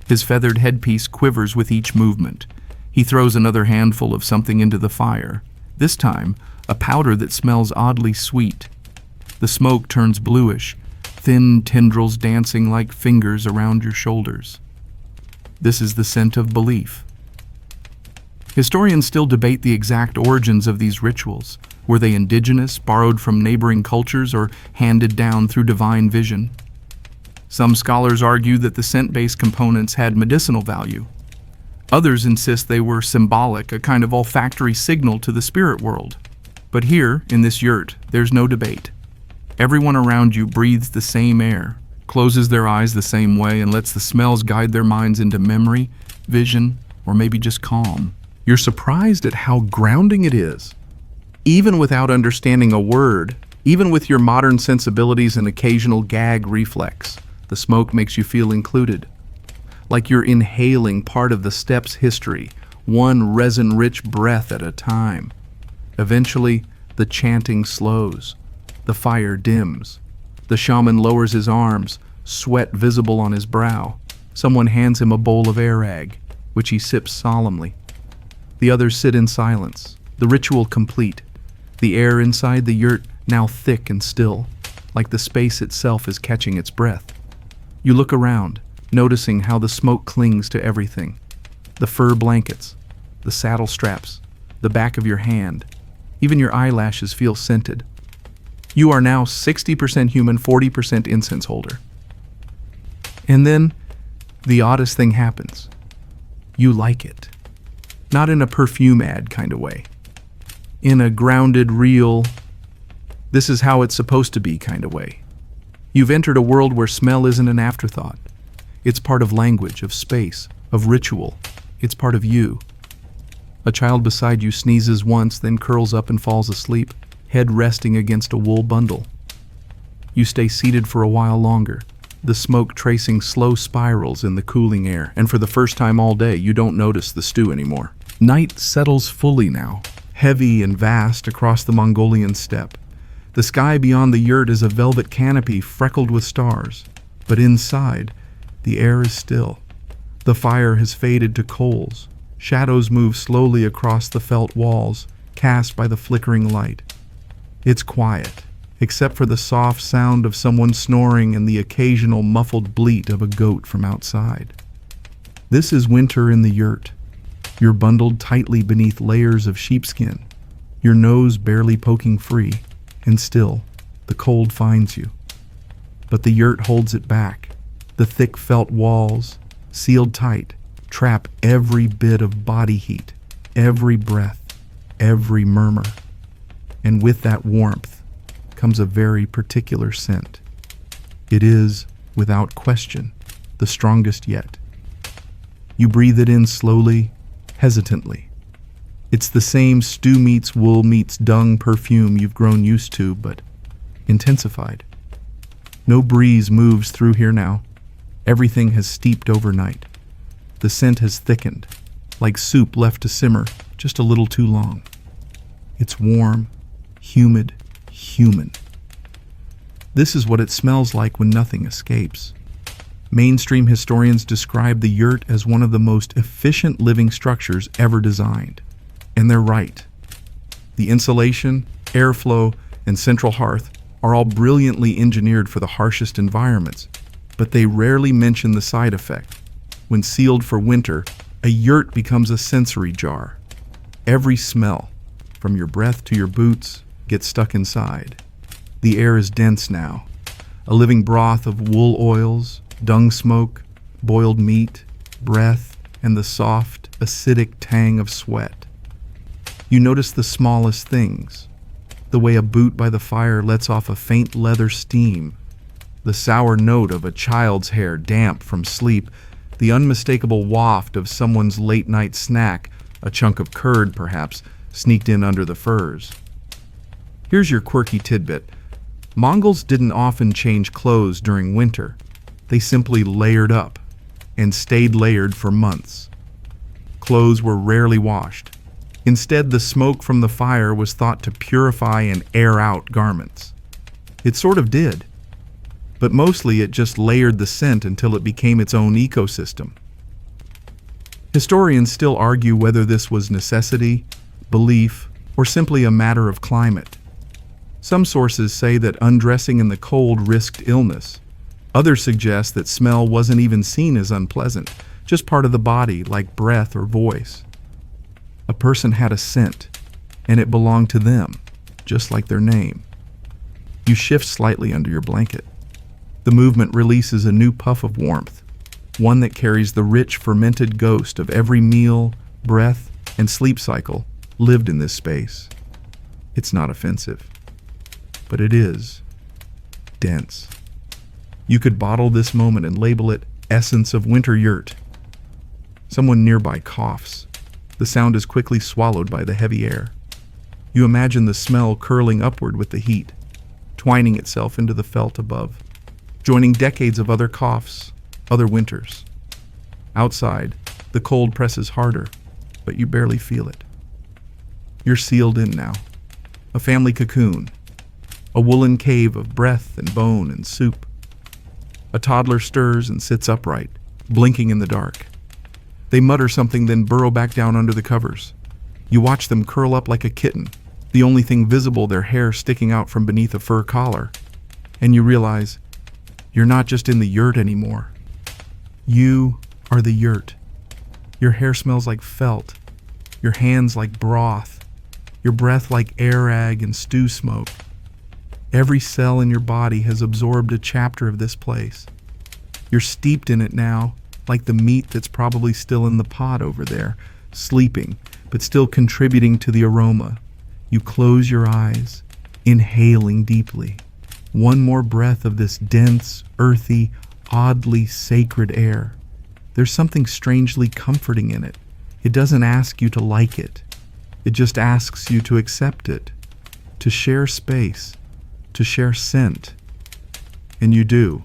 His feathered headpiece quivers with each movement. He throws another handful of something into the fire. This time, a powder that smells oddly sweet. The smoke turns bluish, thin tendrils dancing like fingers around your shoulders. This is the scent of belief. Historians still debate the exact origins of these rituals. Were they indigenous, borrowed from neighboring cultures, or handed down through divine vision? Some scholars argue that the scent-based components had medicinal value. Others insist they were symbolic, a kind of olfactory signal to the spirit world. But here, in this yurt, there's no debate. Everyone around you breathes the same air, closes their eyes the same way, and lets the smells guide their minds into memory, vision, or maybe just calm. You're surprised at how grounding it is. Even without understanding a word, even with your modern sensibilities and occasional gag reflex, the smoke makes you feel included. Like you're inhaling part of the steppes history, one resin-rich breath at a time. Eventually, the chanting slows. The fire dims. The shaman lowers his arms, sweat visible on his brow. Someone hands him a bowl of arag, which he sips solemnly. The others sit in silence, the ritual complete. The air inside the yurt now thick and still, like the space itself is catching its breath. You look around, noticing how the smoke clings to everything. The fur blankets, the saddle straps, the back of your hand. Even your eyelashes feel scented. You are now 60% human, 40% incense holder. And then, the oddest thing happens. You like it. Not in a perfume ad kind of way. In a grounded, real, this is how it's supposed to be kind of way. You've entered a world where smell isn't an afterthought. It's part of language, of space, of ritual. It's part of you. A child beside you sneezes once, then curls up and falls asleep, head resting against a wool bundle. You stay seated for a while longer, the smoke tracing slow spirals in the cooling air, and for the first time all day, you don't notice the stew anymore. Night settles fully now, heavy and vast across the Mongolian steppe. The sky beyond the yurt is a velvet canopy freckled with stars, but inside, the air is still. The fire has faded to coals. Shadows move slowly across the felt walls, cast by the flickering light. It's quiet, except for the soft sound of someone snoring and the occasional muffled bleat of a goat from outside. This is winter in the yurt. You're bundled tightly beneath layers of sheepskin, your nose barely poking free, and still, the cold finds you. But the yurt holds it back. The thick felt walls, sealed tight, trap every bit of body heat, every breath, every murmur. And with that warmth comes a very particular scent. It is, without question, the strongest yet. You breathe it in slowly, hesitantly. It's the same stew meets wool meets dung perfume you've grown used to, but intensified. No breeze moves through here now. Everything has steeped overnight. The scent has thickened, like soup left to simmer just a little too long. It's warm, humid, human. This is what it smells like when nothing escapes. Mainstream historians describe the yurt as one of the most efficient living structures ever designed. And they're right. The insulation, airflow, and central hearth are all brilliantly engineered for the harshest environments, but they rarely mention the side effect. When sealed for winter, a yurt becomes a sensory jar. Every smell, from your breath to your boots, gets stuck inside. The air is dense now, a living broth of wool oils, dung smoke, boiled meat, breath, and the soft, acidic tang of sweat. You notice the smallest things, the way a boot by the fire lets off a faint leather steam, the sour note of a child's hair damp from sleep, the unmistakable waft of someone's late-night snack, a chunk of curd perhaps, sneaked in under the furs. Here's your quirky tidbit. Mongols didn't often change clothes during winter. They simply layered up, and stayed layered for months. Clothes were rarely washed. Instead, the smoke from the fire was thought to purify and air out garments. It sort of did, but mostly it just layered the scent until it became its own ecosystem. Historians still argue whether this was necessity, belief, or simply a matter of climate. Some sources say that undressing in the cold risked illness. Others suggest that smell wasn't even seen as unpleasant, just part of the body, like breath or voice. A person had a scent, and it belonged to them, just like their name. You shift slightly under your blanket. The movement releases a new puff of warmth, one that carries the rich, fermented ghost of every meal, breath, and sleep cycle lived in this space. It's not offensive, but it is dense. You could bottle this moment and label it Essence of Winter Yurt. Someone nearby coughs. The sound is quickly swallowed by the heavy air. You imagine the smell curling upward with the heat, twining itself into the felt above, joining decades of other coughs, other winters. Outside, the cold presses harder, but you barely feel it. You're sealed in now, a family cocoon, a woolen cave of breath and bone and soup. A toddler stirs and sits upright, blinking in the dark. They mutter something, then burrow back down under the covers. You watch them curl up like a kitten, the only thing visible their hair sticking out from beneath a fur collar. And you realize you're not just in the yurt anymore. You are the yurt. Your hair smells like felt, your hands like broth, your breath like air rag and stew smoke. Every cell in your body has absorbed a chapter of this place. You're steeped in it now, like the meat that's probably still in the pot over there, sleeping, but still contributing to the aroma. You close your eyes, inhaling deeply. One more breath of this dense, earthy, oddly sacred air. There's something strangely comforting in it. It doesn't ask you to like it. It just asks you to accept it, to share space, to share scent. And you do.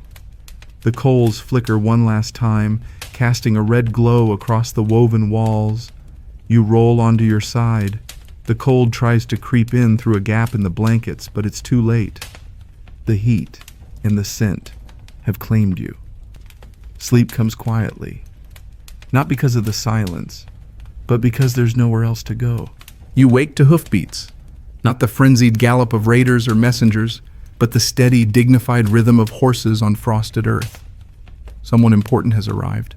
The coals flicker one last time, casting a red glow across the woven walls. You roll onto your side. The cold tries to creep in through a gap in the blankets, but it's too late. The heat and the scent have claimed you. Sleep comes quietly, not because of the silence, but because there's nowhere else to go. You wake to hoofbeats, not the frenzied gallop of raiders or messengers, but the steady, dignified rhythm of horses on frosted earth. Someone important has arrived.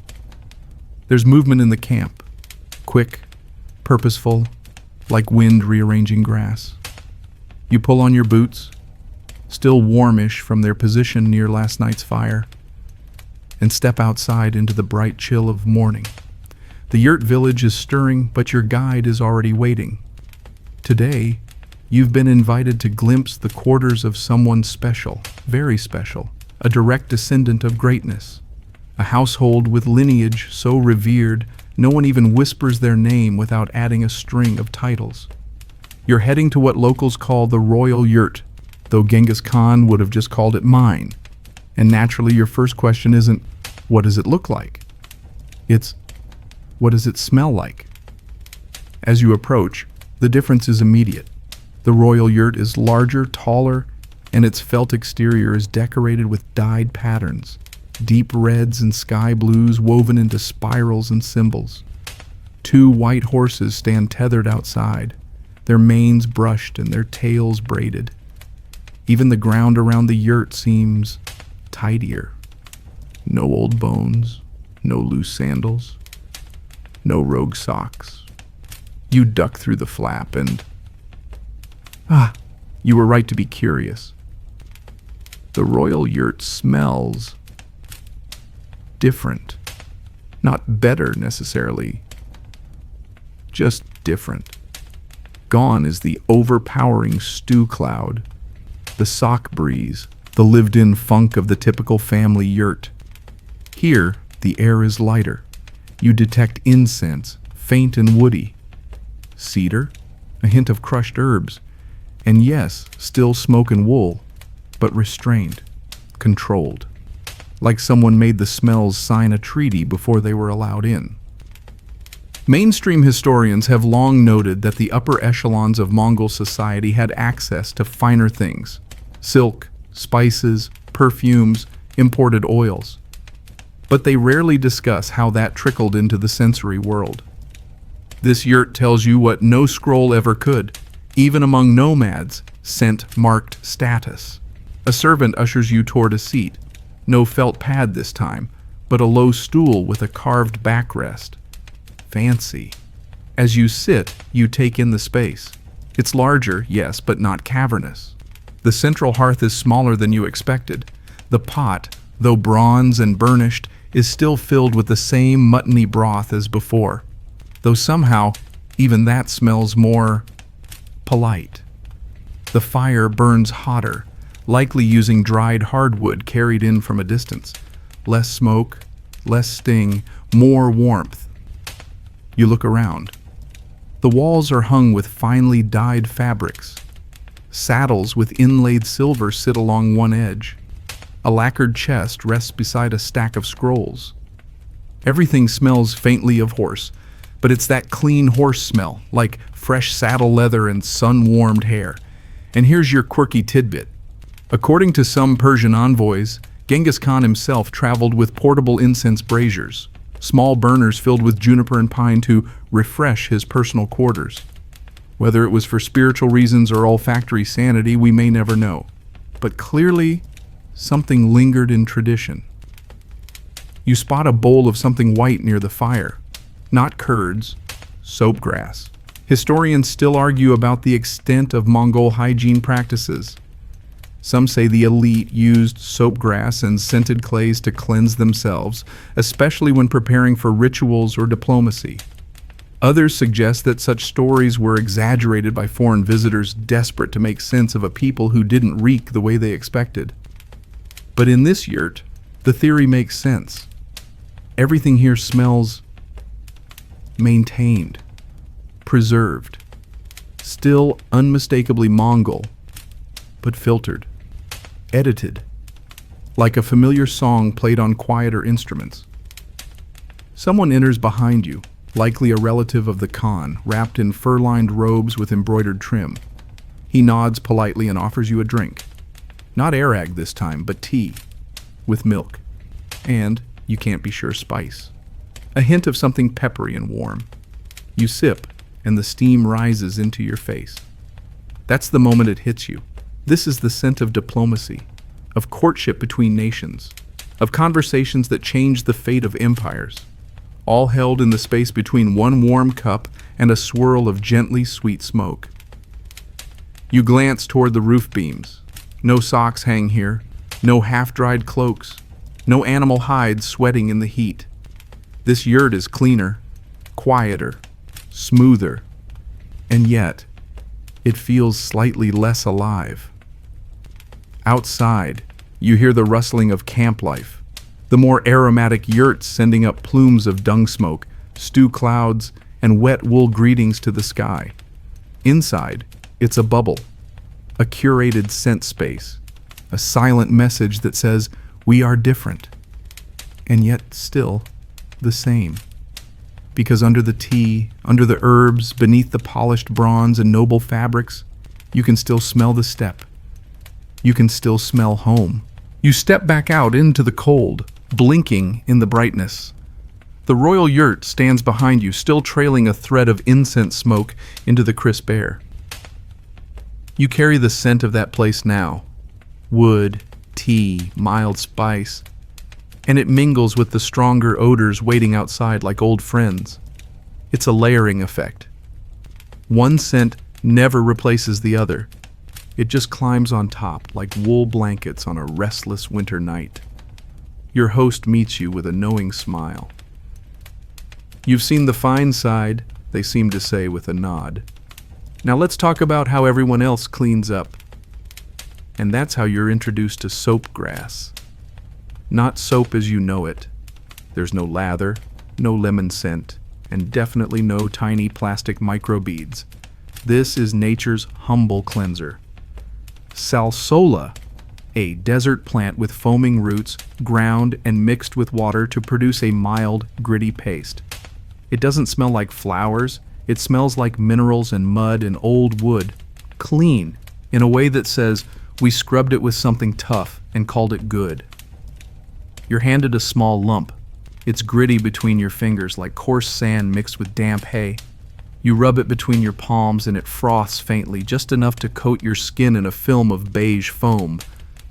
There's movement in the camp, quick, purposeful, like wind rearranging grass. You pull on your boots, still warmish from their position near last night's fire, and step outside into the bright chill of morning. The yurt village is stirring, but your guide is already waiting. Today, you've been invited to glimpse the quarters of someone special, very special, a direct descendant of greatness, a household with lineage so revered no one even whispers their name without adding a string of titles. You're heading to what locals call the Royal Yurt, though Genghis Khan would have just called it mine. And naturally, your first question isn't, what does it look like? It's, what does it smell like? As you approach, the difference is immediate. The royal yurt is larger, taller, and its felt exterior is decorated with dyed patterns, deep reds and sky blues woven into spirals and symbols. 2 white horses stand tethered outside, their manes brushed and their tails braided. Even the ground around the yurt seems tidier. No old bones, no loose sandals, no rogue socks. You duck through the flap and... you were right to be curious. The royal yurt smells different. Not better necessarily, just different. Gone is the overpowering stew cloud, the sock breeze, the lived-in funk of the typical family yurt. Here, the air is lighter. You detect incense, faint and woody, cedar, a hint of crushed herbs, and yes, still smoke and wool, but restrained, controlled, like someone made the smells sign a treaty before they were allowed in. Mainstream historians have long noted that the upper echelons of Mongol society had access to finer things: silk, spices, perfumes, imported oils. But they rarely discuss how that trickled into the sensory world. This yurt tells you what no scroll ever could. Even among nomads, scent marked status. A servant ushers you toward a seat. No felt pad this time, but a low stool with a carved backrest. Fancy. As you sit, you take in the space. It's larger, yes, but not cavernous. The central hearth is smaller than you expected. The pot, though bronze and burnished, is still filled with the same muttony broth as before, though somehow even that smells more polite. The fire burns hotter, likely using dried hardwood carried in from a distance. Less smoke, less sting, more warmth. You look around. The walls are hung with finely dyed fabrics. Saddles with inlaid silver sit along one edge. A lacquered chest rests beside a stack of scrolls. Everything smells faintly of horse, but it's that clean horse smell, like fresh saddle leather and sun-warmed hair. And here's your quirky tidbit. According to some Persian envoys, Genghis Khan himself traveled with portable incense braziers, small burners filled with juniper and pine to refresh his personal quarters. Whether it was for spiritual reasons or olfactory sanity, we may never know. But clearly, something lingered in tradition. You spot a bowl of something white near the fire. Not curds, soap grass. Historians still argue about the extent of Mongol hygiene practices. Some say the elite used soap grass and scented clays to cleanse themselves, especially when preparing for rituals or diplomacy. Others suggest that such stories were exaggerated by foreign visitors desperate to make sense of a people who didn't reek the way they expected. But in this yurt, the theory makes sense. Everything here smells maintained, preserved, still unmistakably Mongol, but filtered, edited, like a familiar song played on quieter instruments. Someone enters behind you, likely a relative of the Khan, wrapped in fur-lined robes with embroidered trim. He nods politely and offers you a drink. Not arag this time, but tea, with milk. And, you can't be sure, spice. A hint of something peppery and warm. You sip, and the steam rises into your face. That's the moment it hits you. This is the scent of diplomacy, of courtship between nations, of conversations that change the fate of empires, all held in the space between one warm cup and a swirl of gently sweet smoke. You glance toward the roof beams. No socks hang here, no half-dried cloaks, no animal hides sweating in the heat. This yurt is cleaner, quieter, smoother, and yet it feels slightly less alive. Outside, you hear the rustling of camp life, the more aromatic yurts sending up plumes of dung smoke, stew clouds, and wet wool greetings to the sky. Inside, it's a bubble, a curated scent space, a silent message that says, We are different, and yet still the same. Because under the tea, under the herbs, beneath the polished bronze and noble fabrics, you can still smell the steppe. You can still smell home. You step back out into the cold, blinking in the brightness. The royal yurt stands behind you, still trailing a thread of incense smoke into the crisp air. You carry the scent of that place now. Wood, tea, mild spice. And it mingles with the stronger odors waiting outside like old friends. It's a layering effect. One scent never replaces the other. It just climbs on top like wool blankets on a restless winter night. Your host meets you with a knowing smile. You've seen the fine side, they seem to say with a nod. Now let's talk about how everyone else cleans up. And that's how you're introduced to soap grass. Not soap as you know it. There's no lather, no lemon scent, and definitely no tiny plastic microbeads. This is nature's humble cleanser. Salsola, a desert plant with foaming roots, ground and mixed with water to produce a mild, gritty paste. It doesn't smell like flowers, it smells like minerals and mud and old wood. Clean, in a way that says, we scrubbed it with something tough and called it good. You're handed a small lump. It's gritty between your fingers like coarse sand mixed with damp hay. You rub it between your palms and it froths faintly, just enough to coat your skin in a film of beige foam.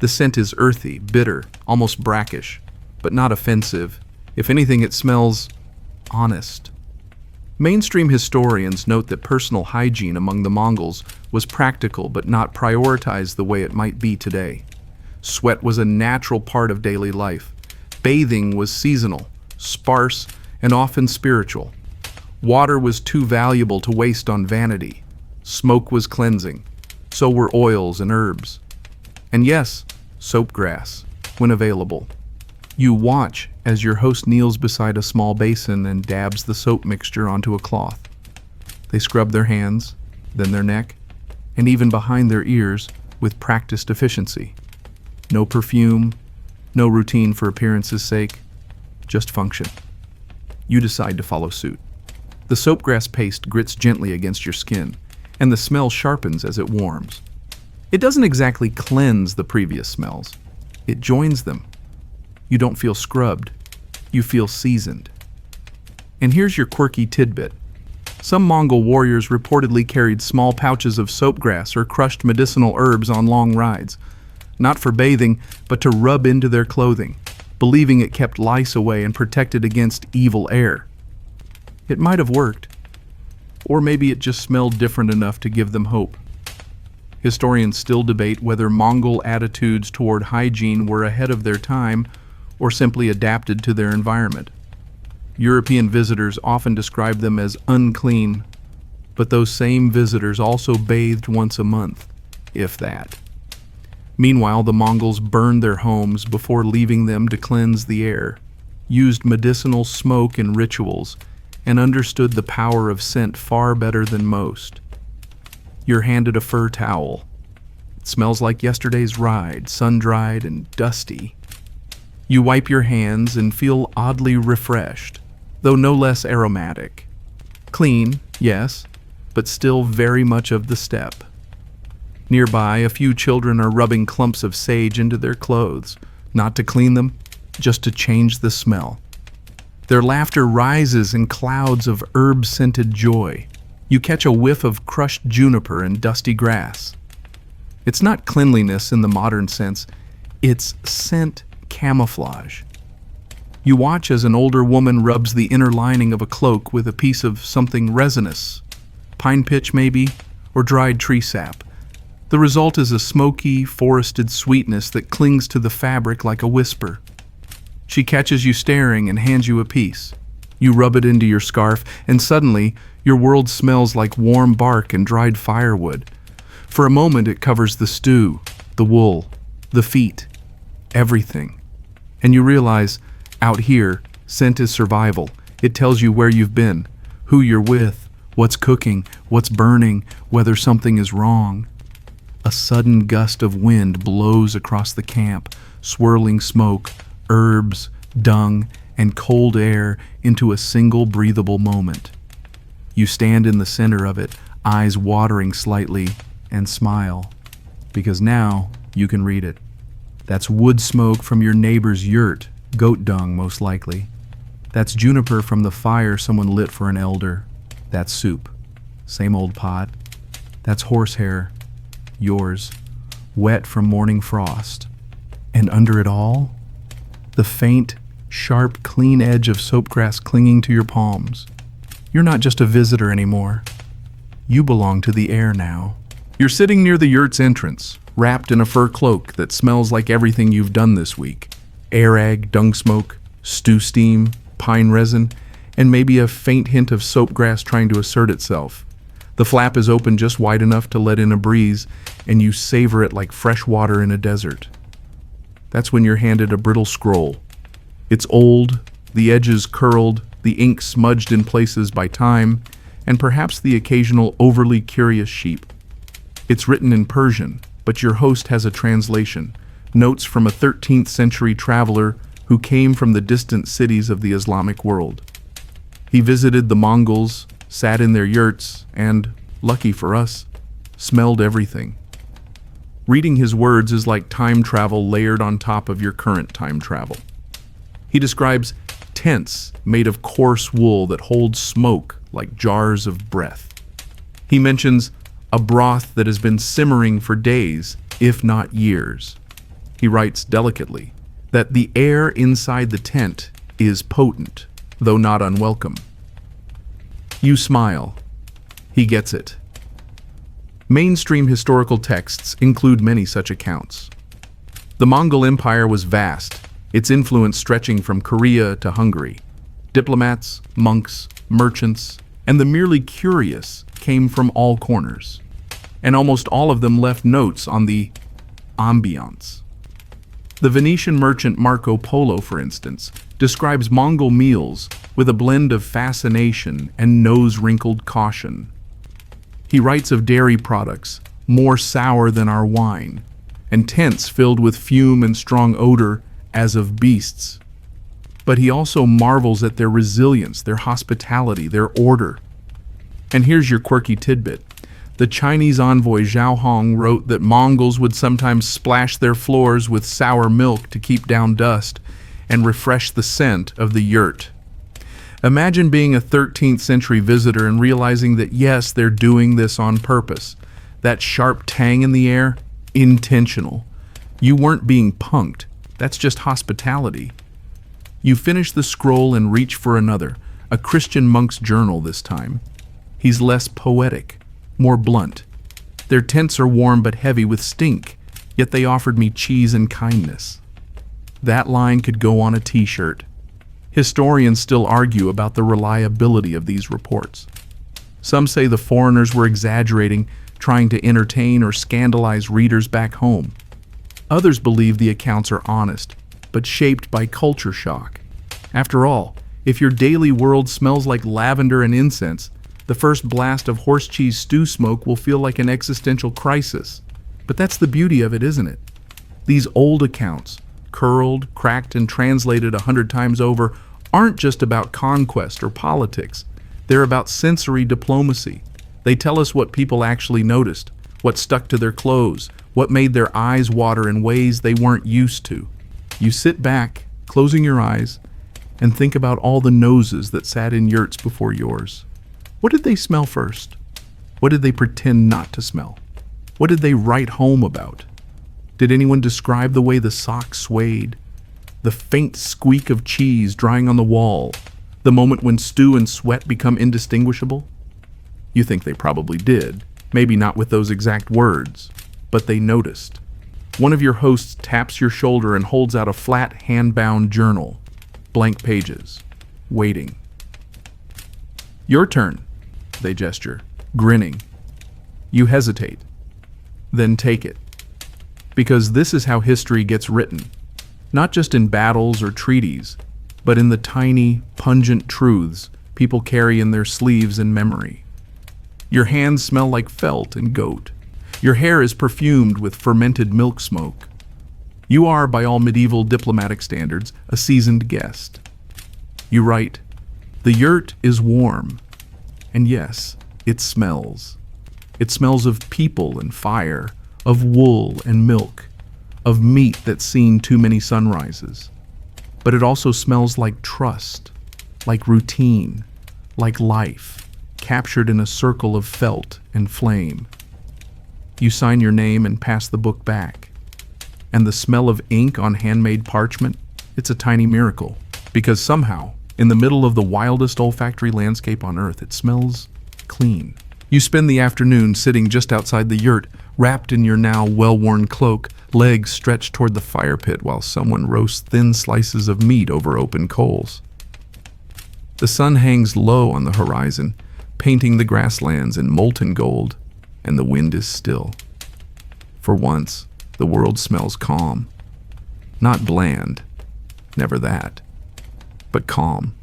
The scent is earthy, bitter, almost brackish, but not offensive. If anything, it smells honest. Mainstream historians note that personal hygiene among the Mongols was practical but not prioritized the way it might be today. Sweat was a natural part of daily life. Bathing was seasonal, sparse, and often spiritual. Water was too valuable to waste on vanity. Smoke was cleansing. So were oils and herbs. And yes, soap grass, when available. You watch as your host kneels beside a small basin and dabs the soap mixture onto a cloth. They scrub their hands, then their neck, and even behind their ears with practiced efficiency. No perfume, no routine for appearance's sake, just function. You decide to follow suit. The soapgrass paste grits gently against your skin, and the smell sharpens as it warms. It doesn't exactly cleanse the previous smells. It joins them. You don't feel scrubbed. You feel seasoned. And here's your quirky tidbit. Some Mongol warriors reportedly carried small pouches of soapgrass or crushed medicinal herbs on long rides, not for bathing, but to rub into their clothing, believing it kept lice away and protected against evil air. It might have worked, or maybe it just smelled different enough to give them hope. Historians still debate whether Mongol attitudes toward hygiene were ahead of their time or simply adapted to their environment. European visitors often describe them as unclean, but those same visitors also bathed once a month, if that. Meanwhile, the Mongols burned their homes before leaving them to cleanse the air, used medicinal smoke in rituals, and understood the power of scent far better than most. You're handed a fur towel. It smells like yesterday's ride, sun-dried and dusty. You wipe your hands and feel oddly refreshed, though no less aromatic. Clean, yes, but still very much of the steppe. Nearby, a few children are rubbing clumps of sage into their clothes, not to clean them, just to change the smell. Their laughter rises in clouds of herb-scented joy. You catch a whiff of crushed juniper and dusty grass. It's not cleanliness in the modern sense, it's scent camouflage. You watch as an older woman rubs the inner lining of a cloak with a piece of something resinous, pine pitch maybe, or dried tree sap. The result is a smoky, forested sweetness that clings to the fabric like a whisper. She catches you staring and hands you a piece. You rub it into your scarf, and suddenly, your world smells like warm bark and dried firewood. For a moment, it covers the stew, the wool, the feet, everything. And you realize, out here, scent is survival. It tells you where you've been, who you're with, what's cooking, what's burning, whether something is wrong. A sudden gust of wind blows across the camp, swirling smoke, herbs, dung, and cold air into a single breathable moment. You stand in the center of it, eyes watering slightly, and smile, because now you can read it. That's wood smoke from your neighbor's yurt, goat dung most likely. That's juniper from the fire someone lit for an elder. That's soup, same old pot. That's horsehair, yours, wet from morning frost. And under it all, the faint, sharp, clean edge of soapgrass clinging to your palms. You're not just a visitor anymore. You belong to the air now. You're sitting near the yurt's entrance, wrapped in a fur cloak that smells like everything you've done this week. Air egg, dung smoke, stew steam, pine resin, and maybe a faint hint of soapgrass trying to assert itself. The flap is open just wide enough to let in a breeze, and you savor it like fresh water in a desert. That's when you're handed a brittle scroll. It's old, the edges curled, the ink smudged in places by time, and perhaps the occasional overly curious sheep. It's written in Persian, but your host has a translation, notes from a 13th century traveler who came from the distant cities of the Islamic world. He visited the Mongols, sat in their yurts, and, lucky for us, smelled everything. Reading his words is like time travel layered on top of your current time travel. He describes tents made of coarse wool that hold smoke like jars of breath. He mentions a broth that has been simmering for days, if not years. He writes delicately that the air inside the tent is potent, though not unwelcome. You smile. He gets it. Mainstream historical texts include many such accounts. The Mongol Empire was vast, its influence stretching from Korea to Hungary. Diplomats, monks, merchants, and the merely curious came from all corners, and almost all of them left notes on the ambiance. The Venetian merchant Marco Polo, for instance, describes Mongol meals with a blend of fascination and nose-wrinkled caution. He writes of dairy products, more sour than our wine, and tents filled with fume and strong odor as of beasts. But he also marvels at their resilience, their hospitality, their order. And here's your quirky tidbit. The Chinese envoy Zhao Hong wrote that Mongols would sometimes splash their floors with sour milk to keep down dust and refresh the scent of the yurt. Imagine being a 13th century visitor and realizing that yes, they're doing this on purpose. That sharp tang in the air, intentional. You weren't being punked. That's just hospitality. You finish the scroll and reach for another, a Christian monk's journal this time. He's less poetic, more blunt. Their tents are warm but heavy with stink, yet they offered me cheese and kindness. That line could go on a t-shirt. Historians still argue about the reliability of these reports. Some say the foreigners were exaggerating, trying to entertain or scandalize readers back home. Others believe the accounts are honest, but shaped by culture shock. After all, if your daily world smells like lavender and incense, the first blast of horse cheese stew smoke will feel like an existential crisis. But that's the beauty of it, isn't it? These old accounts, curled, cracked, and translated 100 times over, aren't just about conquest or politics. They're about sensory diplomacy. They tell us what people actually noticed, what stuck to their clothes, what made their eyes water in ways they weren't used to. You sit back, closing your eyes, and think about all the noses that sat in yurts before yours. What did they smell first? What did they pretend not to smell? What did they write home about? Did anyone describe the way the socks swayed? The faint squeak of cheese drying on the wall? The moment when stew and sweat become indistinguishable? You think they probably did, maybe not with those exact words, but they noticed. One of your hosts taps your shoulder and holds out a flat, hand-bound journal. Blank pages. Waiting. Your turn, they gesture, grinning. You hesitate. Then take it. Because this is how history gets written. Not just in battles or treaties, but in the tiny, pungent truths people carry in their sleeves in memory. Your hands smell like felt and goat. Your hair is perfumed with fermented milk smoke. You are, by all medieval diplomatic standards, a seasoned guest. You write, "The yurt is warm." And yes, it smells. It smells of people and fire, of wool and milk, of meat that's seen too many sunrises. But it also smells like trust, like routine, like life, captured in a circle of felt and flame. You sign your name and pass the book back. And the smell of ink on handmade parchment, it's a tiny miracle, because somehow, in the middle of the wildest olfactory landscape on earth, it smells clean. You spend the afternoon sitting just outside the yurt, wrapped in your now well-worn cloak, legs stretched toward the fire pit while someone roasts thin slices of meat over open coals. The sun hangs low on the horizon, painting the grasslands in molten gold, and the wind is still. For once, the world smells calm. Not bland, never that, but calm,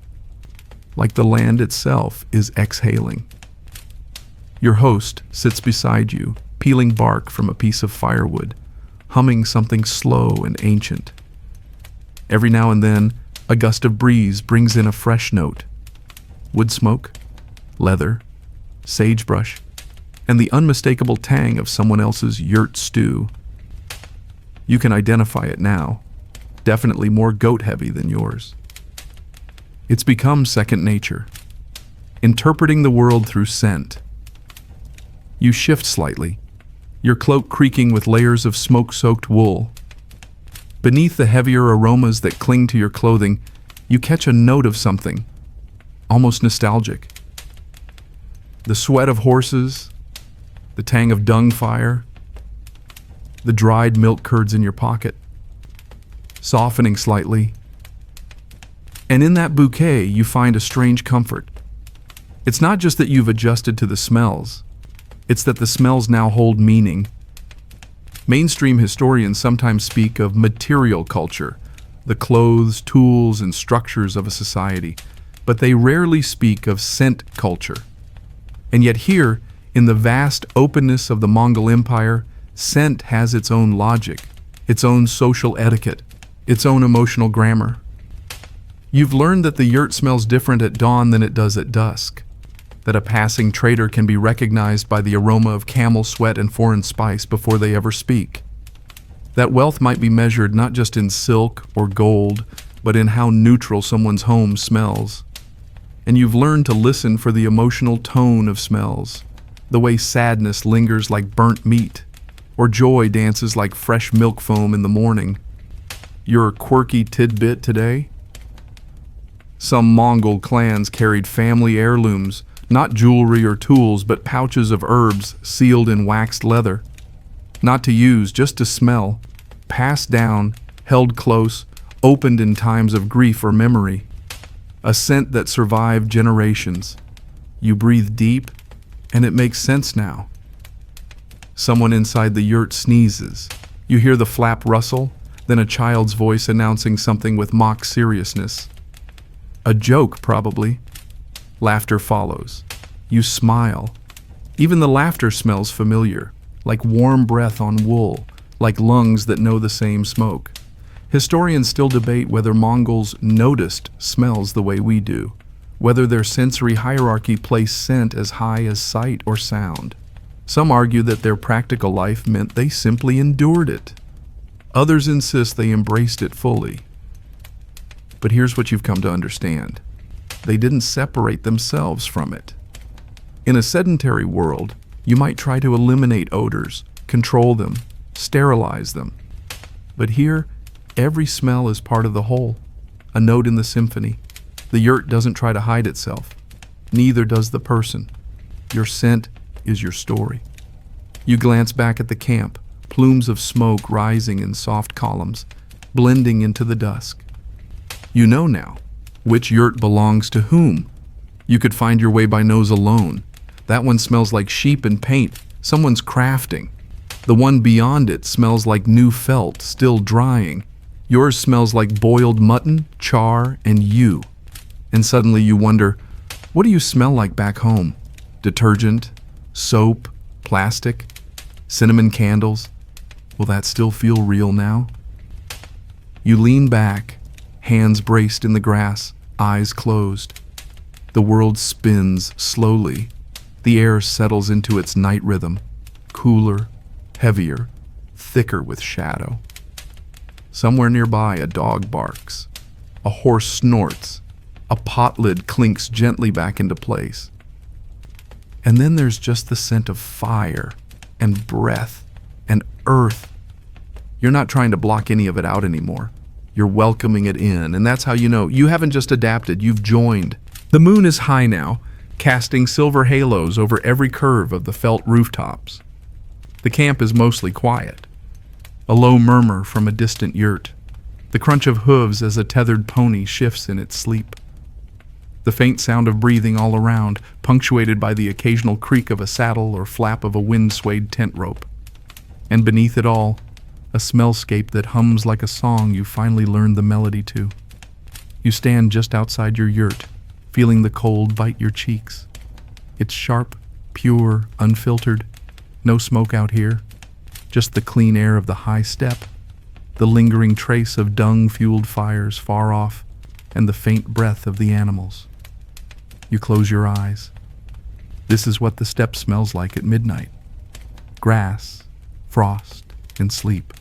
like the land itself is exhaling. Your host sits beside you, peeling bark from a piece of firewood, humming something slow and ancient. Every now and then, a gust of breeze brings in a fresh note. Wood smoke, leather, sagebrush, and the unmistakable tang of someone else's yurt stew. You can identify it now, definitely more goat-heavy than yours. It's become second nature, interpreting the world through scent. You shift slightly, your cloak creaking with layers of smoke-soaked wool. Beneath the heavier aromas that cling to your clothing, you catch a note of something, almost nostalgic. The sweat of horses, the tang of dung fire, the dried milk curds in your pocket, softening slightly. And in that bouquet, you find a strange comfort. It's not just that you've adjusted to the smells, it's that the smells now hold meaning. Mainstream historians sometimes speak of material culture, the clothes, tools, and structures of a society, but they rarely speak of scent culture. And yet here, in the vast openness of the Mongol Empire, scent has its own logic, its own social etiquette, its own emotional grammar. You've learned that the yurt smells different at dawn than it does at dusk, that a passing trader can be recognized by the aroma of camel sweat and foreign spice before they ever speak. That wealth might be measured not just in silk or gold, but in how neutral someone's home smells. And you've learned to listen for the emotional tone of smells, the way sadness lingers like burnt meat, or joy dances like fresh milk foam in the morning. Your quirky tidbit today? Some Mongol clans carried family heirlooms, not jewelry or tools, but pouches of herbs sealed in waxed leather. Not to use, just to smell, passed down, held close, opened in times of grief or memory. A scent that survived generations. You breathe deep, and it makes sense now. Someone inside the yurt sneezes. You hear the flap rustle, then a child's voice announcing something with mock seriousness. A joke, probably. Laughter follows. You smile. Even the laughter smells familiar, like warm breath on wool, like lungs that know the same smoke. Historians still debate whether Mongols noticed smells the way we do, whether their sensory hierarchy placed scent as high as sight or sound. Some argue that their practical life meant they simply endured it. Others insist they embraced it fully. But here's what you've come to understand. They didn't separate themselves from it. In a sedentary world, you might try to eliminate odors, control them, sterilize them. But here, every smell is part of the whole, a note in the symphony. The yurt doesn't try to hide itself. Neither does the person. Your scent is your story. You glance back at the camp, plumes of smoke rising in soft columns, blending into the dusk. You know now which yurt belongs to whom. You could find your way by nose alone. That one smells like sheep and paint, someone's crafting. The one beyond it smells like new felt, still drying. Yours smells like boiled mutton, char, and you. And suddenly you wonder, what do you smell like back home? Detergent? Soap? Plastic? Cinnamon candles. Will that still feel real now? You lean back, hands braced in the grass, eyes closed. The world spins slowly. The air settles into its night rhythm, cooler, heavier, thicker with shadow. Somewhere nearby, a dog barks. A horse snorts. A pot lid clinks gently back into place. And then there's just the scent of fire and breath and earth. You're not trying to block any of it out anymore. You're welcoming it in, and that's how you know you haven't just adapted, you've joined. The moon is high now, casting silver halos over every curve of the felt rooftops. The camp is mostly quiet. A low murmur from a distant yurt. The crunch of hooves as a tethered pony shifts in its sleep. The faint sound of breathing all around, punctuated by the occasional creak of a saddle or flap of a wind-swayed tent rope. And beneath it all, a smellscape that hums like a song you finally learned the melody to. You stand just outside your yurt, feeling the cold bite your cheeks. It's sharp, pure, unfiltered. No smoke out here, just the clean air of the high steppe, the lingering trace of dung-fueled fires far off, and the faint breath of the animals. You close your eyes. This is what the steppe smells like at midnight. Grass, frost, and sleep.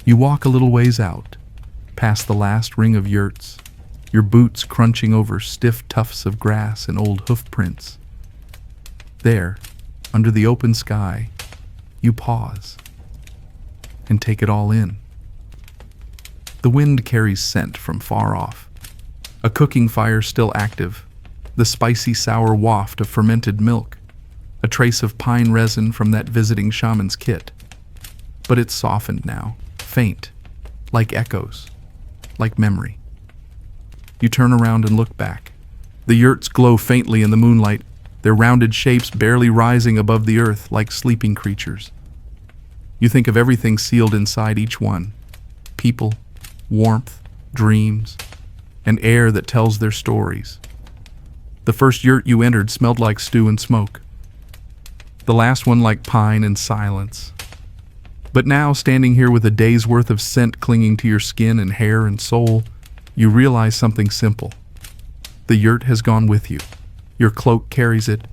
You walk a little ways out, past the last ring of yurts, your boots crunching over stiff tufts of grass and old hoof prints. There, under the open sky, you pause and take it all in. The wind carries scent from far off. A cooking fire still active, the spicy sour waft of fermented milk, a trace of pine resin from that visiting shaman's kit. But it's softened now, faint, like echoes, like memory. You turn around and look back. The yurts glow faintly in the moonlight, their rounded shapes barely rising above the earth like sleeping creatures. You think of everything sealed inside each one. People, warmth, dreams, and air that tells their stories. The first yurt you entered smelled like stew and smoke. The last one like pine and silence. But now, standing here with a day's worth of scent clinging to your skin and hair and soul, you realize something simple. The yurt has gone with you. Your cloak carries it.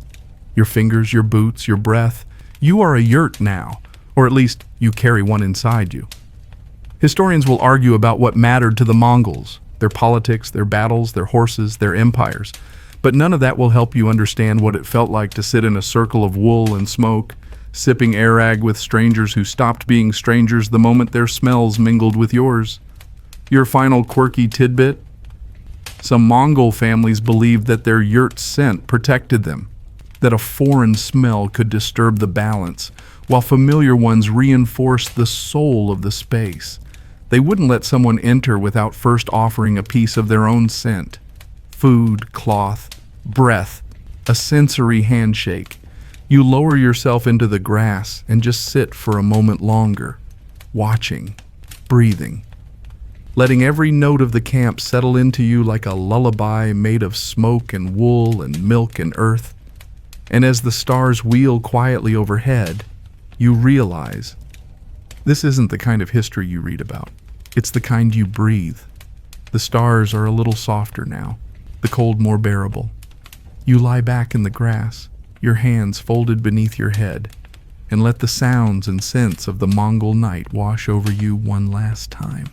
Your fingers, your boots, your breath. You are a yurt now, or at least you carry one inside you. Historians will argue about what mattered to the Mongols, their politics, their battles, their horses, their empires. But none of that will help you understand what it felt like to sit in a circle of wool and smoke, sipping arag with strangers who stopped being strangers the moment their smells mingled with yours. Your final quirky tidbit? Some Mongol families believed that their yurt scent protected them, that a foreign smell could disturb the balance, while familiar ones reinforced the soul of the space. They wouldn't let someone enter without first offering a piece of their own scent. Food, cloth, breath, a sensory handshake. You lower yourself into the grass and just sit for a moment longer, watching, breathing, letting every note of the camp settle into you like a lullaby made of smoke and wool and milk and earth. And as the stars wheel quietly overhead, you realize this isn't the kind of history you read about. It's the kind you breathe. The stars are a little softer now, the cold more bearable. You lie back in the grass, your hands folded beneath your head, and let the sounds and scents of the Mongol night wash over you one last time.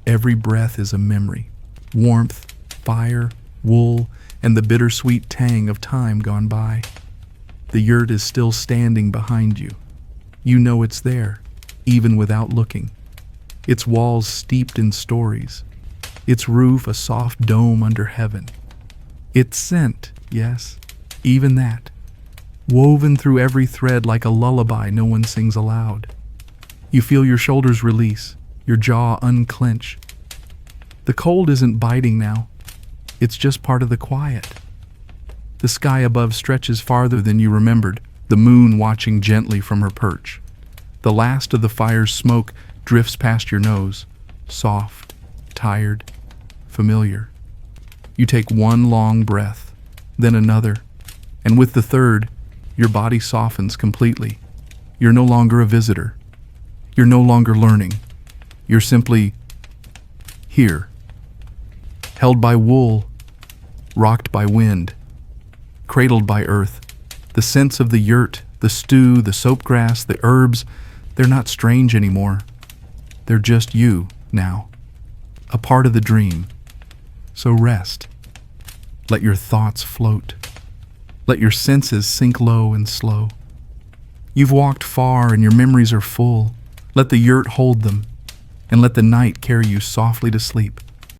Every breath is a memory, warmth, fire, wool, and the bittersweet tang of time gone by. The yurt is still standing behind you. You know it's there, even without looking. Its walls steeped in stories. Its roof a soft dome under heaven. Its scent, yes, even that, woven through every thread like a lullaby no one sings aloud. You feel your shoulders release, your jaw unclench. The cold isn't biting now. It's just part of the quiet. The sky above stretches farther than you remembered, the moon watching gently from her perch. The last of the fire's smoke drifts past your nose, soft, tired, familiar. You take one long breath, then another, and with the third, your body softens completely, You're no longer a visitor. You're no longer learning. You're simply here, held by wool, rocked by wind, cradled by earth. The scents of the yurt, the stew, the soapgrass, the herbs, they're not strange anymore. They're just you now, a part of the dream. So rest. Let your thoughts float. Let your senses sink low and slow. You've walked far and your memories are full. Let the yurt hold them, and let the night carry you softly to sleep.